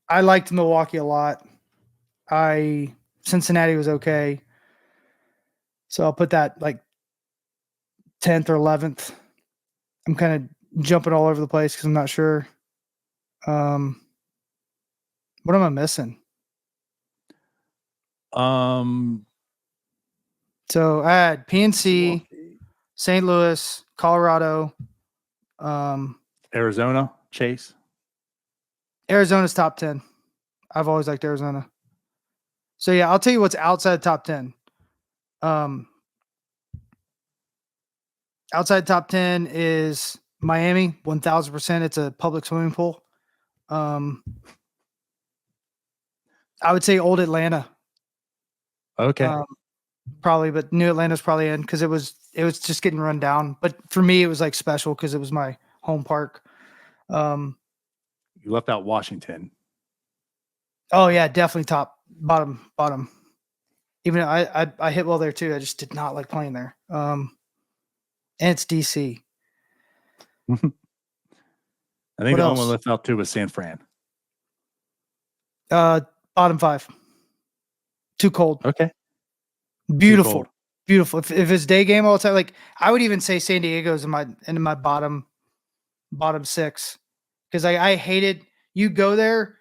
I liked Milwaukee a lot. Cincinnati was okay. So I'll put that like 10th or 11th. I'm kind of jumping all over the place because I'm not sure. What am I missing? So I had PNC, St. Louis, Colorado, Arizona, Chase. Arizona's top 10. I've always liked Arizona. So yeah, I'll tell you what's outside top 10. Outside top 10 is Miami, 1000%. It's a public swimming pool. I would say old Atlanta. Okay. Probably, but New Atlanta's probably in because it was just getting run down. But for me, it was like special because it was my home park. You left out Washington. Oh yeah, definitely bottom. Even though I hit well there too. I just did not like playing there. And it's DC. I think What the else? one we left out too was San Fran. Bottom 5. Too cold. Okay. Beautiful. Beautiful. If it's day game all the time, like I would even say San Diego's in my bottom 6. Because I hated you go there,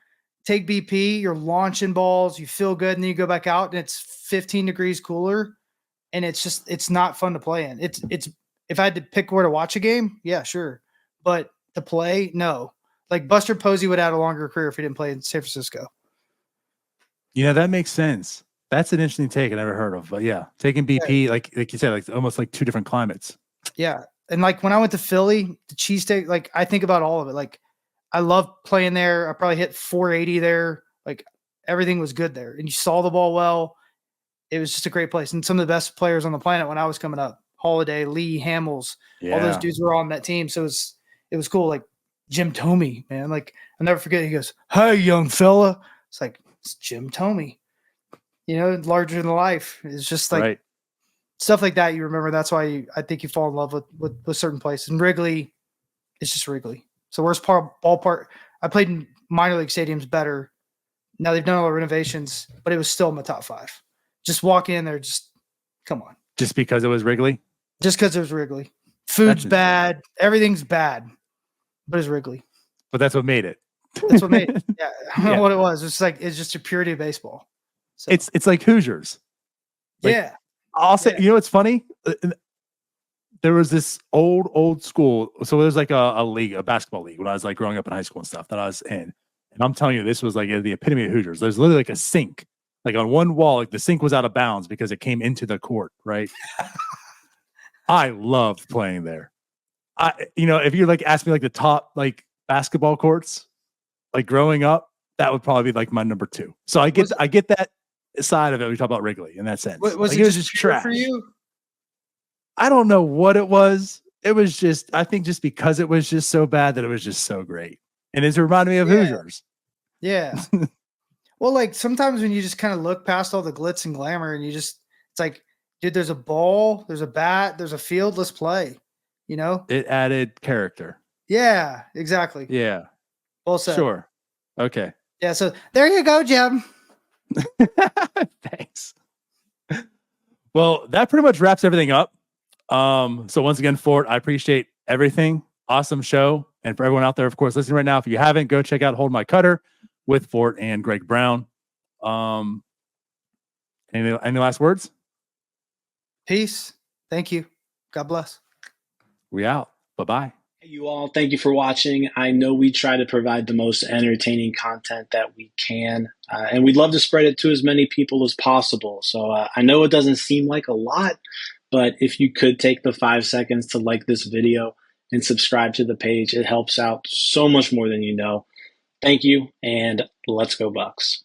take BP, you're launching balls, you feel good, and then you go back out and it's 15 degrees cooler. And it's not fun to play in. It's if I had to pick where to watch a game, yeah, sure. But to play, no. Like Buster Posey would have had a longer career if he didn't play in San Francisco. Yeah, that makes sense. That's an interesting take I never heard of. But yeah, taking BP, like you said, like almost like 2 different climates. Yeah. And like when I went to Philly, the cheesesteak, like I think about all of it. Like I love playing there. I probably hit 480 there. Like everything was good there. And you saw the ball well. It was just a great place. And some of the best players on the planet when I was coming up. Holiday, Lee, Hamels, all those dudes were on that team. So it was cool. Like Jim Thome, man. Like I'll never forget. He goes, "Hey, young fella." It's like, it's Jim Thome. You know, larger than life. It's just like stuff like that you remember. That's why I think you fall in love with certain places. And Wrigley, it's just Wrigley. So worst ballpark. I played in minor league stadiums better. Now they've done all the renovations, but it was still in my top 5. Just walk in there, just come on. Just because it was Wrigley? Just because it was Wrigley. Food's bad. Everything's bad. But it's Wrigley. But that's what made it. That's what made it. Yeah. I don't know what it was. It's just a purity of baseball. So. It's like Hoosiers. Like, yeah. I'll say, you know what's funny? There was this old school. So there was like a league, a basketball league when I was like growing up in high school and stuff that I was in. And I'm telling you, this was like the epitome of Hoosiers. There's literally like a sink. Like on one wall, like the sink was out of bounds because it came into the court, right? I loved playing there. If you like ask me like the top like basketball courts, like growing up, that would probably be like my number 2. So I get that side of it. We talk about Wrigley in that sense. Was like, it was just trash for you? I don't know what it was. It was just, I think just because it was just so bad that it was just so great. And it reminded me of Hoosiers. Yeah. Well, like sometimes when you just kind of look past all the glitz and glamour and it's like, dude, there's a ball, there's a bat, there's a field, let's play, you know? It added character. Yeah, exactly. Yeah. Well said. Sure. Okay. Yeah, so there you go, Jim. Thanks. Well, that pretty much wraps everything up. So once again, Fort, I appreciate everything. Awesome show. And for everyone out there, of course, listening right now, if you haven't, go check out Hold My Cutter with Fort and Greg Brown. Any last words? Peace. Thank you. God bless. We out. Bye-bye. Hey, you all, thank you for watching. I know we try to provide the most entertaining content that we can, and we'd love to spread it to as many people as possible. So I know it doesn't seem like a lot, But if you could take the 5 seconds to like this video and subscribe to the page, it helps out so much more than you know. Thank you, and let's go Bucks.